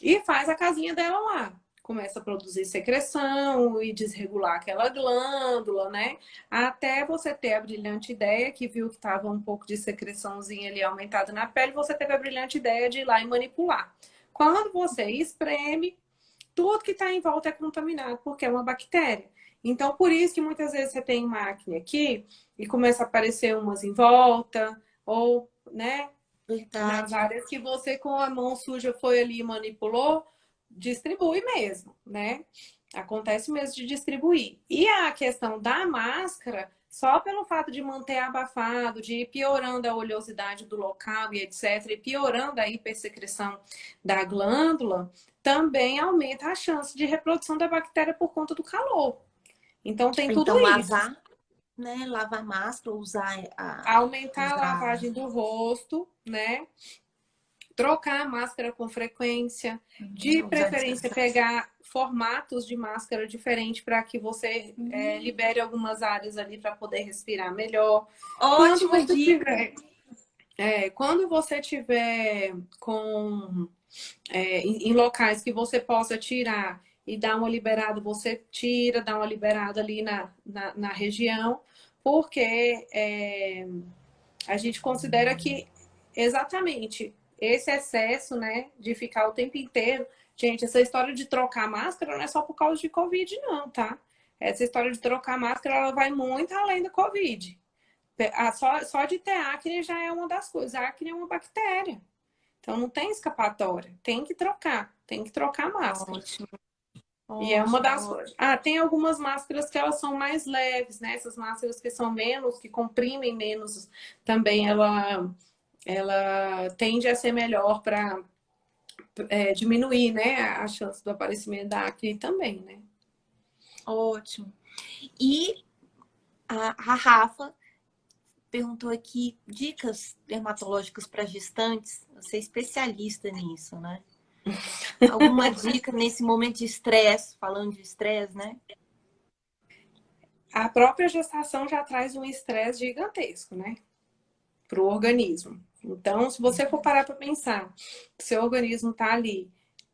e faz a casinha dela lá. Começa a produzir secreção e desregular aquela glândula, né? Até você ter a brilhante ideia, que viu que estava um pouco de secreçãozinha ali aumentada na pele, você teve a brilhante ideia de ir lá e manipular. Quando você espreme, tudo que está em volta é contaminado, porque é uma bactéria. Então, por isso que muitas vezes você tem uma acne aqui e começa a aparecer umas em volta, ou, né, nas
Verdade.
áreas que você com a mão suja foi ali e manipulou, distribui mesmo, né? Acontece mesmo de distribuir. E a questão da máscara, só pelo fato de manter abafado, de ir piorando a oleosidade do local e etc., e piorando a hipersecreção da glândula, também aumenta a chance de reprodução da bactéria por conta do calor. Então tem tudo
Então,
isso.
lavar, né? Lavar máscara,
Aumentar a
usar.
lavagem do rosto, né? Trocar a máscara com frequência, de
Usar
preferência
descansar.
pegar formatos de máscara diferente para que você libere algumas áreas ali para poder respirar melhor. Quando
Ótima
você
dica.
tiver, quando você tiver em locais que você possa tirar e dar uma liberada, você tira, dá uma liberada ali na região, porque a gente considera que exatamente esse excesso, né, de ficar o tempo inteiro. Gente, essa história de trocar máscara não é só por causa de Covid, não, tá? Essa história de trocar máscara, ela vai muito além do Covid. Só de ter acne já é uma das coisas. A acne é uma bactéria. Então não tem escapatória. Tem que trocar a máscara.
Ótimo,
E é uma
ótimo,
das
ótimo.
coisas. Tem algumas máscaras que elas são mais leves, né? Essas máscaras que são menos, que comprimem menos, também ela tende a ser melhor para diminuir, né, a chance do aparecimento da acne também, né?
Ótimo. E a Rafa perguntou aqui dicas dermatológicas para gestantes. Você é especialista nisso, né? Alguma dica nesse momento de estresse, falando de estresse, né?
A própria gestação já traz um estresse gigantesco, né, para o organismo. Então, se você for parar para pensar, seu organismo está ali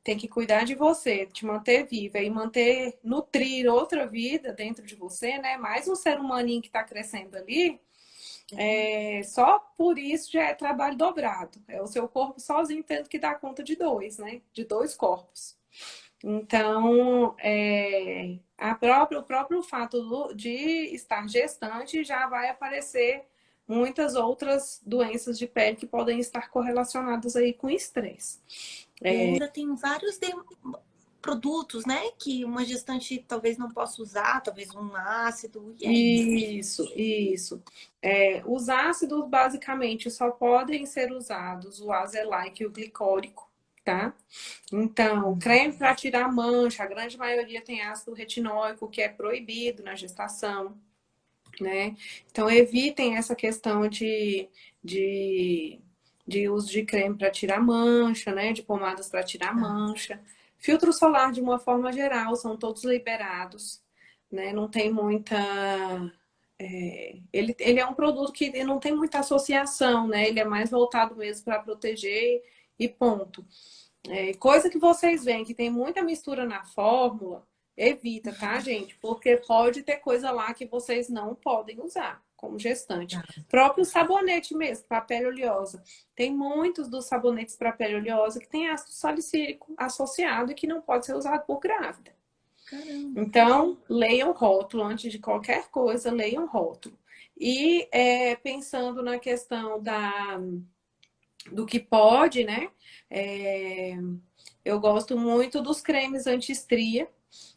tem que cuidar de você, te manter viva e manter, nutrir outra vida dentro de você, né? Mais um ser humaninho que está crescendo ali, só por isso já é trabalho dobrado. É o seu corpo sozinho tendo que dar conta de dois, né? De dois corpos. Então, o próprio fato de estar gestante já vai aparecer muitas outras doenças de pele que podem estar correlacionadas aí com estresse.
E ainda tem vários produtos, né? Que uma gestante talvez não possa usar, talvez um ácido.
Isso. Os ácidos, basicamente, só podem ser usados o azelaic e o glicólico, tá? Então, creme para tirar mancha, a grande maioria tem ácido retinóico, que é proibido na gestação, né? Então, evitem essa questão de uso de creme para tirar mancha, né? De pomadas para tirar mancha. Filtro solar, de uma forma geral, são todos liberados, né? Não tem muita... Ele é um produto que não tem muita associação, né? Ele é mais voltado mesmo para proteger e ponto. Coisa que vocês veem que tem muita mistura na fórmula, evita, tá, gente? Porque pode ter coisa lá que vocês não podem usar como gestante. Próprio sabonete mesmo, para pele oleosa. Tem muitos dos sabonetes para pele oleosa que tem ácido salicílico associado e que não pode ser usado por grávida.
Caramba.
Então, leiam o rótulo antes de qualquer coisa, leiam o rótulo. E pensando na questão do que pode, né? Eu gosto muito dos cremes anti-estria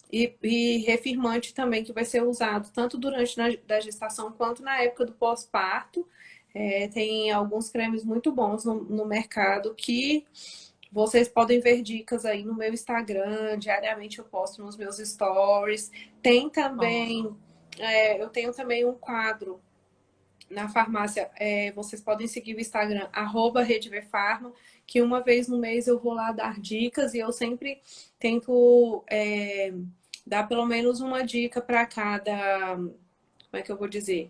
e refirmante também, que vai ser usado tanto durante a gestação quanto na época do pós-parto. Tem alguns cremes muito bons no mercado que vocês podem ver dicas aí no meu Instagram. Diariamente eu posto nos meus stories. Tem também, eu tenho também um quadro na farmácia. Vocês podem seguir o Instagram, @RedeVfarma, que uma vez no mês eu vou lá dar dicas e eu sempre tento dar pelo menos uma dica para cada, como é que eu vou dizer?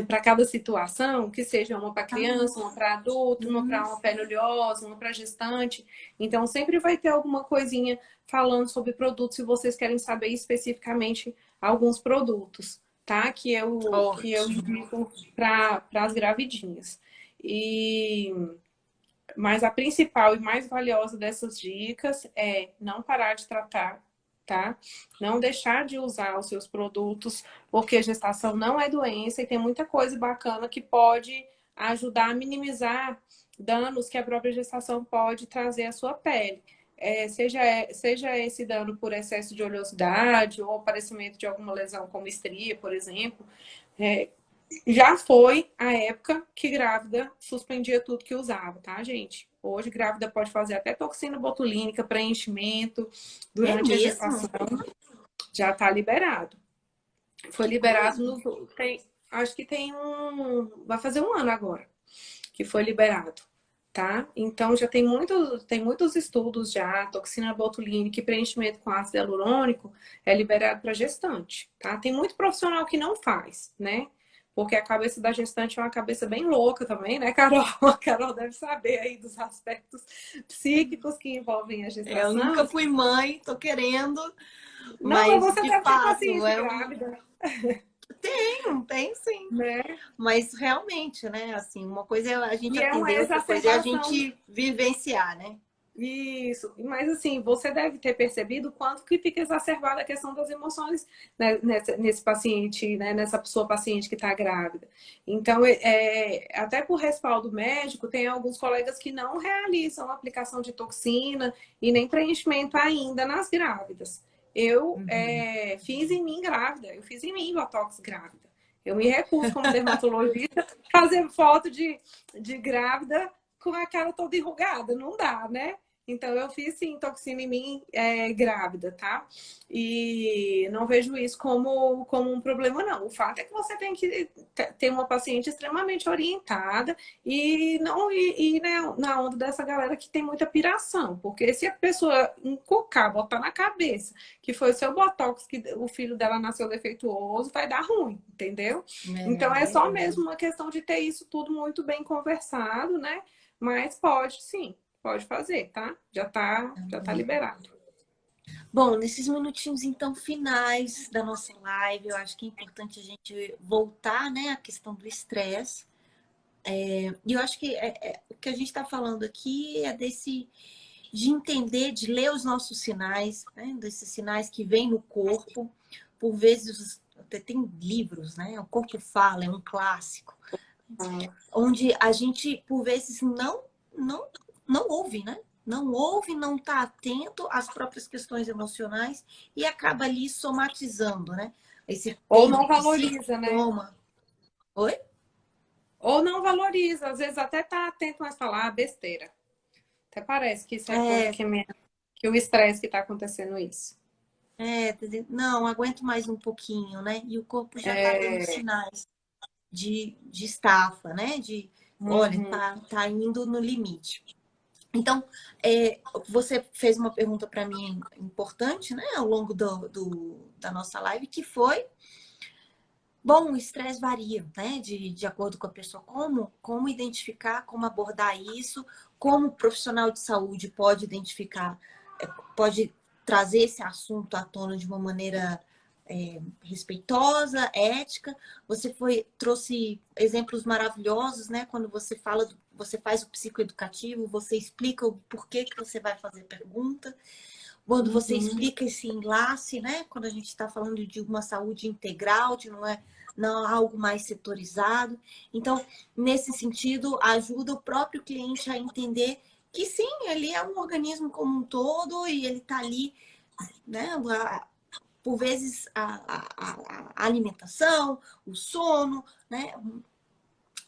Para cada situação, que seja uma para criança, uma para adulto, uma para uma pele oleosa, uma para gestante. Então, sempre vai ter alguma coisinha falando sobre produtos, se vocês querem saber especificamente alguns produtos, tá? Que eu indico para as gravidinhas. Mas a principal e mais valiosa dessas dicas é não parar de tratar, tá? Não deixar de usar os seus produtos, porque gestação não é doença e tem muita coisa bacana que pode ajudar a minimizar danos que a própria gestação pode trazer à sua pele. Seja esse dano por excesso de oleosidade ou aparecimento de alguma lesão como estria, por exemplo. Já foi a época que grávida suspendia tudo que usava, tá, gente? Hoje, grávida pode fazer até toxina botulínica, preenchimento durante a gestação. Já tá liberado. Foi liberado acho que vai fazer um ano agora que foi liberado, tá? Então, já tem muitos estudos já, toxina botulínica e preenchimento com ácido hialurônico é liberado para gestante, tá? Tem muito profissional que não faz, né? Porque a cabeça da gestante é uma cabeça bem louca também, né, Carol? A Carol deve saber aí dos aspectos psíquicos que envolvem a gestação.
Eu nunca fui mãe, tô querendo.
Não,
mas
você
de
deve ter
fato,
paciência grávida.
Tem sim.
Né?
Mas realmente, né? Assim, uma coisa é a gente
E
atender, outra coisa é a gente vivenciar, né?
Isso, mas assim, você deve ter percebido o quanto que fica exacerbada a questão das emoções, né, nesse paciente, né, nessa pessoa paciente que está grávida. Então, até por respaldo médico, tem alguns colegas que não realizam a aplicação de toxina e nem preenchimento ainda nas grávidas. Eu fiz em mim grávida, eu fiz em mim botox grávida. Eu me recuso como dermatologista fazer foto de grávida com a cara toda enrugada, não dá, né? Então, eu fiz, sim, toxina em mim grávida, tá? E não vejo isso como um problema, não. O fato é que você tem que ter uma paciente extremamente orientada e não ir na onda dessa galera que tem muita piração. Porque se a pessoa encucar, botar na cabeça que foi o seu botox que o filho dela nasceu defeituoso, vai dar ruim, entendeu? Então, é só mesmo uma questão de ter isso tudo muito bem conversado, né? Mas pode, sim. pode fazer, tá? Já tá liberado.
Bom, nesses minutinhos então finais da nossa live, eu acho que é importante a gente voltar, né, à questão do estresse. E eu acho que o que a gente está falando aqui é de entender, de ler os nossos sinais, né, desses sinais que vêm no corpo. Por vezes até tem livros, né? O Corpo Fala é um clássico, onde a gente por vezes não não ouve, né? Não ouve, não está atento às próprias questões emocionais e acaba ali somatizando, né? Esse
Ou
termo
não valoriza, né?
psicoma. Oi?
Ou não valoriza, às vezes até tá atento, mas falar besteira. Até parece que isso é coisa que o estresse que tá acontecendo isso.
Não, aguento mais um pouquinho, né? E o corpo já está dando sinais de estafa, né? Olha, tá indo no limite. Então, você fez uma pergunta para mim importante, né? Ao longo da nossa live, que foi... Bom, o estresse varia, né? De acordo com a pessoa. Como identificar, como abordar isso, como o profissional de saúde pode identificar, pode trazer esse assunto à tona de uma maneira respeitosa, ética. Você trouxe exemplos maravilhosos, né? Quando você você faz o psicoeducativo, você explica o porquê que você vai fazer pergunta. Quando você explica esse enlace, né? Quando a gente está falando de uma saúde integral, de não algo mais setorizado. Então, nesse sentido, ajuda o próprio cliente a entender que sim, ele é um organismo como um todo e ele está ali, né? Por vezes a alimentação, o sono, né?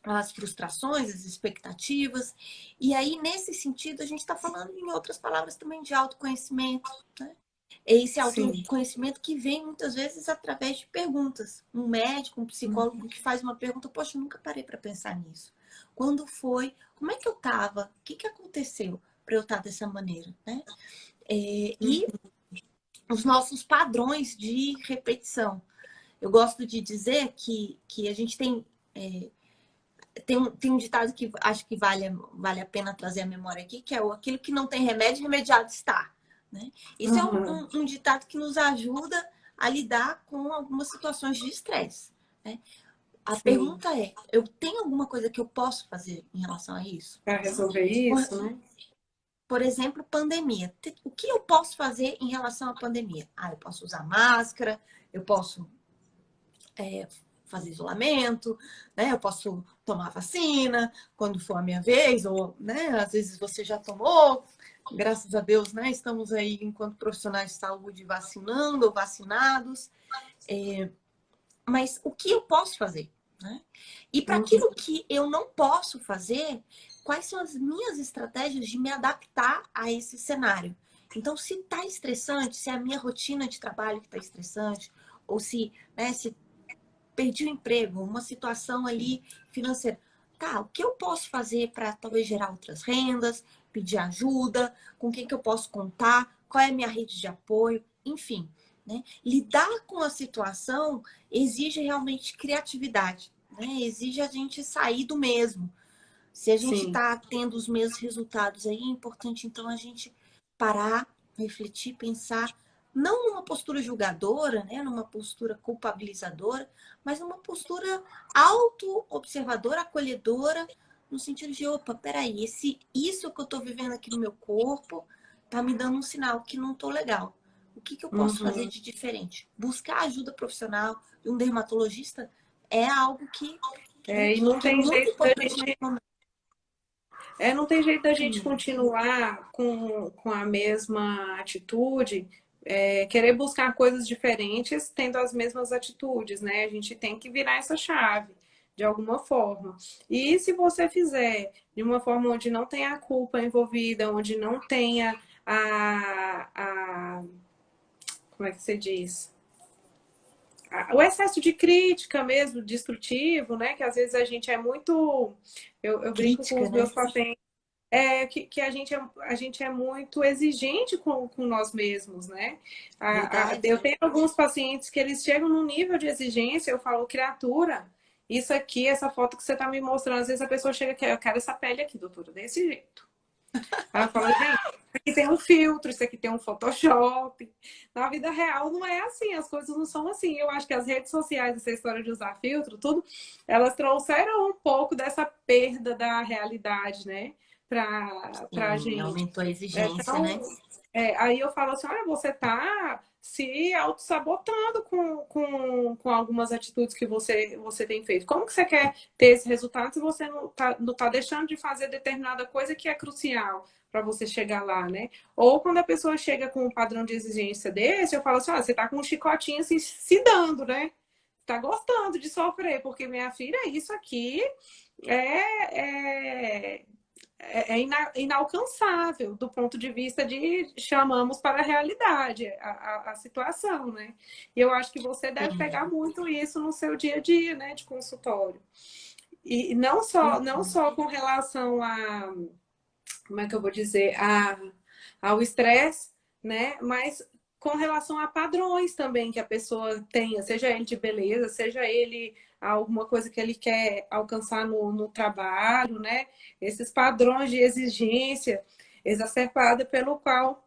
As frustrações, as expectativas. E aí, nesse sentido, a gente está falando, em outras palavras, também de autoconhecimento, né? Esse autoconhecimento que vem muitas vezes através de perguntas. Um médico, um psicólogo que faz uma pergunta, poxa, eu nunca parei para pensar nisso. Quando foi? Como é que eu estava? O que aconteceu para eu estar dessa maneira, né? E os nossos padrões de repetição. Eu gosto de dizer que a gente tem um ditado que acho que vale a pena trazer a memória aqui, que é aquilo que não tem remédio, remediado está. Né? Isso é um ditado que nos ajuda a lidar com algumas situações de estresse. Né? A pergunta é, eu tenho alguma coisa que eu posso fazer em relação a isso?
Para resolver isso, né?
Por exemplo, pandemia. O que eu posso fazer em relação à pandemia? Eu posso usar máscara, eu posso fazer isolamento, né? Eu posso tomar vacina quando for a minha vez, ou, né? Às vezes você já tomou, graças a Deus, né? Estamos aí, enquanto profissionais de saúde, vacinando ou vacinados. Mas o que eu posso fazer? Né? E para aquilo que eu não posso fazer, quais são as minhas estratégias de me adaptar a esse cenário? Então, se está estressante, se é a minha rotina de trabalho que está estressante, ou se perdi o emprego, uma situação ali financeira. Tá, o que eu posso fazer para talvez gerar outras rendas, pedir ajuda, com quem que eu posso contar, qual é a minha rede de apoio, enfim. Né? Lidar com a situação exige realmente criatividade, né? Exige a gente sair do mesmo. Se a gente está tendo os mesmos resultados aí, é importante então a gente parar, refletir, pensar, não numa postura julgadora, né? Numa postura culpabilizadora, mas numa postura auto-observadora, acolhedora, no sentido de, opa, peraí, isso que eu estou vivendo aqui no meu corpo tá me dando um sinal que não tô legal. O que eu posso fazer de diferente? Buscar ajuda profissional de um dermatologista é algo que
e não tem jeito da gente... não tem jeito da gente continuar com a mesma atitude, querer buscar coisas diferentes tendo as mesmas atitudes, né? A gente tem que virar essa chave de alguma forma. E se você fizer de uma forma onde não tenha a culpa envolvida, onde não tenha como é que você diz? O excesso de crítica mesmo, destrutivo, né? Que às vezes a gente é muito... Eu brinco com os meus pacientes. Que a gente é muito exigente com nós mesmos, né? Eu tenho alguns pacientes que eles chegam num nível de exigência, eu falo, criatura, isso aqui, essa foto que você tá me mostrando, às vezes a pessoa chega aqui, eu quero essa pele aqui, doutora, desse jeito. Ela fala, gente, isso aqui tem um filtro, isso aqui tem um Photoshop. Na vida real não é assim, as coisas não são assim. Eu acho que as redes sociais, essa história de usar filtro, tudo, elas trouxeram um pouco dessa perda da realidade, né? Pra
Sim,
gente.
aumentou a exigência,
Então,
né?
aí eu falo assim, olha, você tá se auto-sabotando com algumas atitudes que você tem feito. Como que você quer ter esse resultado se você não tá deixando de fazer determinada coisa que é crucial para você chegar lá, né? Ou quando a pessoa chega com um padrão de exigência desse, eu falo assim, olha, você tá com um chicotinho assim, se dando, né? Tá gostando de sofrer, porque minha filha, isso aqui é, inalcançável do ponto de vista de chamamos para a realidade a situação, né? E eu acho que você deve
Sim.
pegar muito isso no seu dia a dia, né, de consultório. E não só com relação a, como é que eu vou dizer, ao estresse, né? Mas com relação a padrões também que a pessoa tenha, seja ele de beleza, seja ele alguma coisa que ele quer alcançar no trabalho, né? Esses padrões de exigência exacerbada pelo qual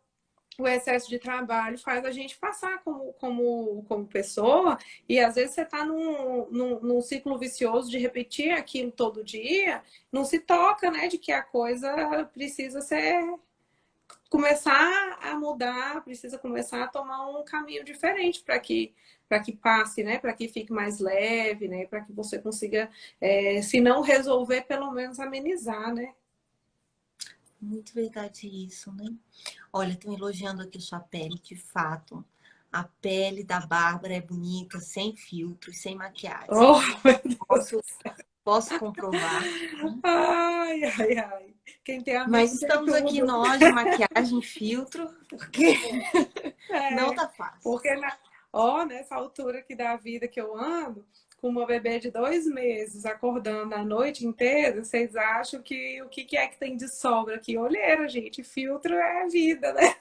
o excesso de trabalho faz a gente passar como pessoa, e às vezes você está num ciclo vicioso de repetir aquilo todo dia, não se toca, né, de que a coisa precisa começar a mudar, precisa começar a tomar um caminho diferente para que passe, né? Para que fique mais leve, né? Para que você consiga, se não resolver, pelo menos amenizar, né?
Muito verdade isso, né? Olha, estão elogiando aqui sua pele, de fato. A pele da Bárbara é bonita, sem filtro, sem maquiagem.
Oh, meu Deus.
Posso comprovar, né?
Ai, ai, ai. Quem tem
Mas
amigo tem
estamos aqui
tudo.
nós de maquiagem, filtro, porque não
É,
tá fácil.
porque nessa altura aqui da vida que eu ando, com uma bebê de 2 meses, acordando a noite inteira, vocês acham que o que é que tem de sobra aqui? Olheira, gente, filtro é vida, né?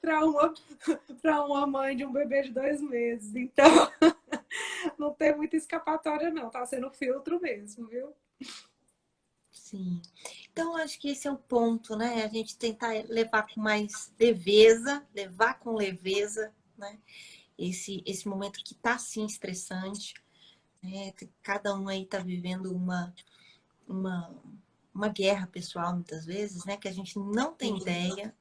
Para uma mãe de um bebê de 2 meses. Então, não tem muita escapatória, não. Tá sendo filtro mesmo, viu?
Sim. Então, acho que esse é o ponto, né? A gente tentar levar com mais leveza, levar com leveza, né? Esse momento que tá, sim, estressante, né? Cada um aí tá vivendo uma, uma guerra pessoal, muitas vezes, né? Que a gente não tem ideia.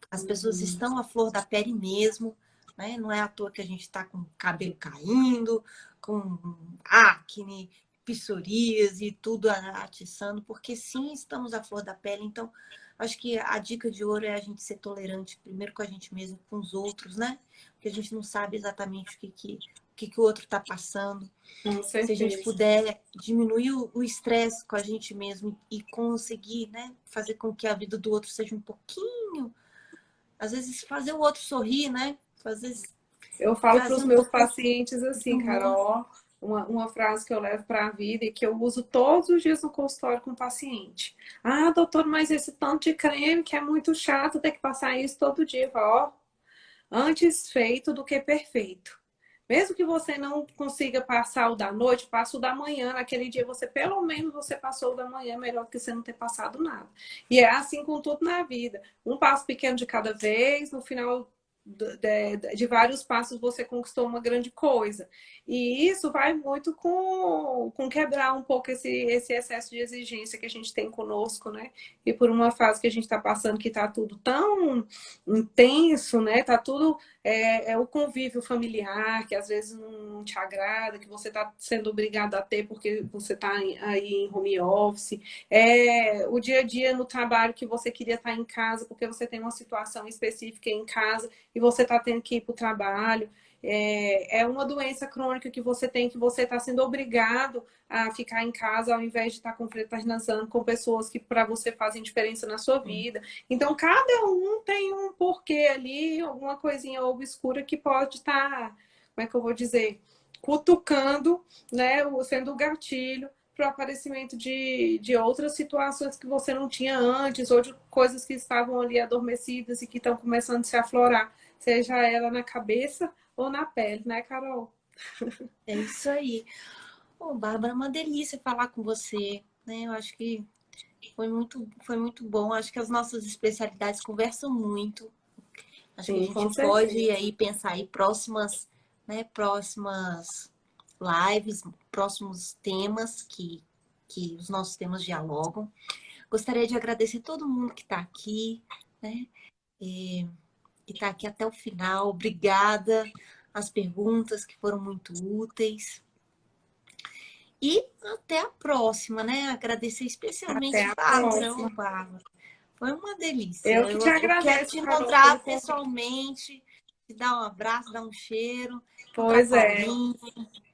As pessoas estão à flor da pele mesmo, né? Não é à toa que a gente está com o cabelo caindo, com acne, psoríase e tudo atiçando, porque sim, estamos à flor da pele. Então, acho que a dica de ouro é a gente ser tolerante primeiro com a gente mesmo, com os outros, né? Porque a gente não sabe exatamente o que o outro está passando.
Com
Se a gente
certeza.
puder diminuir o estresse com a gente mesmo e conseguir, né, fazer com que a vida do outro seja um pouquinho, às vezes fazer o outro sorrir, né? Às vezes
Eu falo para
trazer
os
um
meus
pouco
pacientes
de
assim,
humor.
Carol, uma frase que eu levo para a vida e que eu uso todos os dias no consultório com o paciente. Ah, doutor, mas esse tanto de creme que é muito chato ter que passar isso todo dia. Eu falo, ó, antes feito do que perfeito. Mesmo que você não consiga passar o da noite, passa o da manhã. Naquele dia, pelo menos você passou o da manhã, melhor do que você não ter passado nada. E é assim com tudo na vida. Um passo pequeno de cada vez, no final de vários passos você conquistou uma grande coisa. E isso vai muito com quebrar um pouco esse excesso de exigência que a gente tem conosco, né? E por uma fase que a gente está passando que está tudo tão intenso, né? Tá tudo o convívio familiar, que às vezes não te agrada, que você está sendo obrigado a ter porque você está aí em home office, o dia a dia no trabalho que você queria estar em casa porque você tem uma situação específica em casa e você está tendo que ir para o trabalho. É uma doença crônica que você tem, que você está sendo obrigado a ficar em casa ao invés de estar confraternizando com pessoas que para você fazem diferença na sua vida. Então, cada um tem um porquê ali, alguma coisinha obscura que pode estar, como é que eu vou dizer, cutucando, né, sendo o gatilho para o aparecimento de outras situações que você não tinha antes, ou de coisas que estavam ali adormecidas e que estão começando a se aflorar, seja ela na cabeça ou na pele, né, Carol?
É isso aí. Bárbara, é uma delícia falar com você, né? Eu acho que Foi muito bom. Acho que as nossas especialidades conversam muito. Acho que a
Sim, com
gente pode
certeza.
aí pensar em próximas, né, próximas lives, próximos temas que os nossos temas dialogam. Gostaria de agradecer todo mundo que está aqui, né? E está aqui até o final. Obrigada. As perguntas que foram muito úteis. E até a próxima, né? Agradecer
Até
especialmente
a
Bárbara. Ô,
próxima.
Bárbara. Foi uma delícia.
Eu que te
Eu quero
agradeço,
te
Carol, pelo
encontrar
convite.
pessoalmente, te dar um abraço, dar um cheiro, comprar
Pois é.
colinho.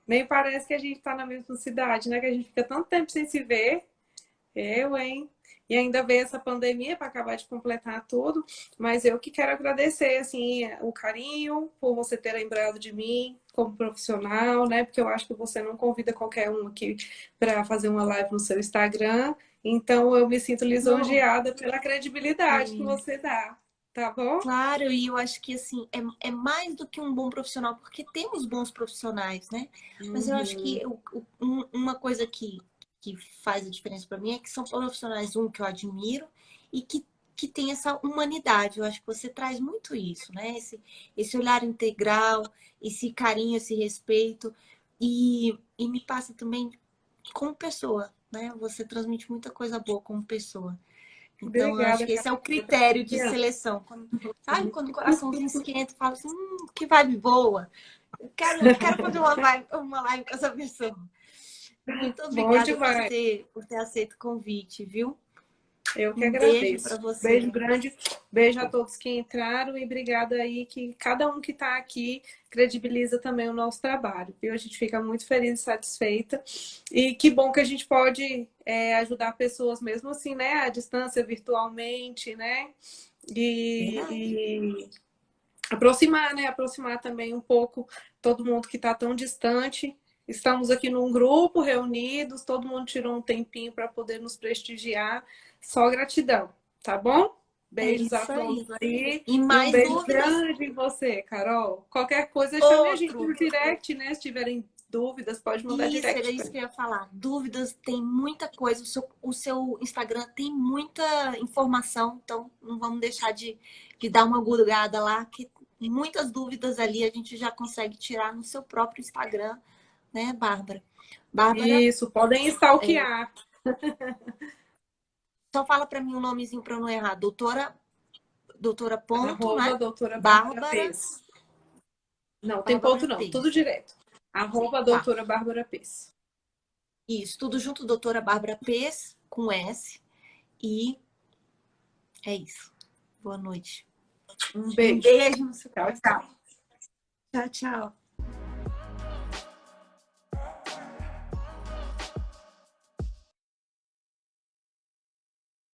Nem parece que a gente está na mesma cidade, né? Que a gente fica tanto tempo sem se ver. Eu, hein? E ainda veio essa pandemia para acabar de completar tudo. Mas eu que quero agradecer, assim, o carinho por você ter lembrado de mim como profissional, né? Porque eu acho que você não convida qualquer um aqui para fazer uma live no seu Instagram. Então, eu me sinto
Não,
lisonjeada pela credibilidade que
sim.
você dá. Tá bom?
Claro, e eu acho que assim é mais do que um bom profissional, porque temos bons profissionais, né? Mas eu acho que
Uhum.
uma coisa que faz a diferença para mim é que são profissionais, que eu admiro e que tem essa humanidade. Eu acho que você traz muito isso, né? Esse olhar integral, esse carinho, esse respeito, e me passa também como pessoa, né? Você transmite muita coisa boa como pessoa. Então, eu acho
Obrigada,
que esse é
Carol.
o
Eu também
critério de
te amo.
seleção. Sabe, quando o coraçãozinho esquenta e fala assim, que vibe boa. Eu quero fazer uma live com essa pessoa. Muito
Bom
obrigada
demais.
por ter aceito o convite, viu?
Eu que
Um beijo para
agradeço. Beijo
você.
grande, beijo a todos que entraram e obrigada aí que cada um que está aqui credibiliza também o nosso trabalho, viu? A gente fica muito feliz e satisfeita e que bom que a gente pode ajudar pessoas mesmo assim, né? À distância, virtualmente, né?
Verdade.
E aproximar, né? Aproximar também um pouco todo mundo que está tão distante. Estamos aqui num grupo reunidos, todo mundo tirou um tempinho para poder nos prestigiar. Só gratidão, tá bom?
É
Beijos a
isso
todos
aí.
aí
E
e um
mais
beijo
dúvidas?
grande em você, Carol. Qualquer coisa, chame a gente
Outro.
no direct, né? Se tiverem dúvidas, pode mandar
Isso, era
direct.
isso que eu ia falar. Dúvidas, tem muita coisa. O seu Instagram tem muita informação, então não vamos deixar de dar uma gulgada lá, que muitas dúvidas ali a gente já consegue tirar no seu próprio Instagram, né, Bárbara? Bárbara,
Isso, podem stalkear.
só fala para mim o nomezinho para eu não errar. Doutora ponto,
Arroba
né?
doutora Bárbara
Bárbara,
Pes. Não, tem ponto
Bárbara
não, tudo
Pes.
direto. Arroba
Tá.
doutora Bárbara Pes.
Isso, tudo junto, doutora Bárbara Pes, com S. E é isso. Boa noite.
Um
Um
beijo.
beijo no seu
Tchau,
coração.
tchau.
Tchau, tchau.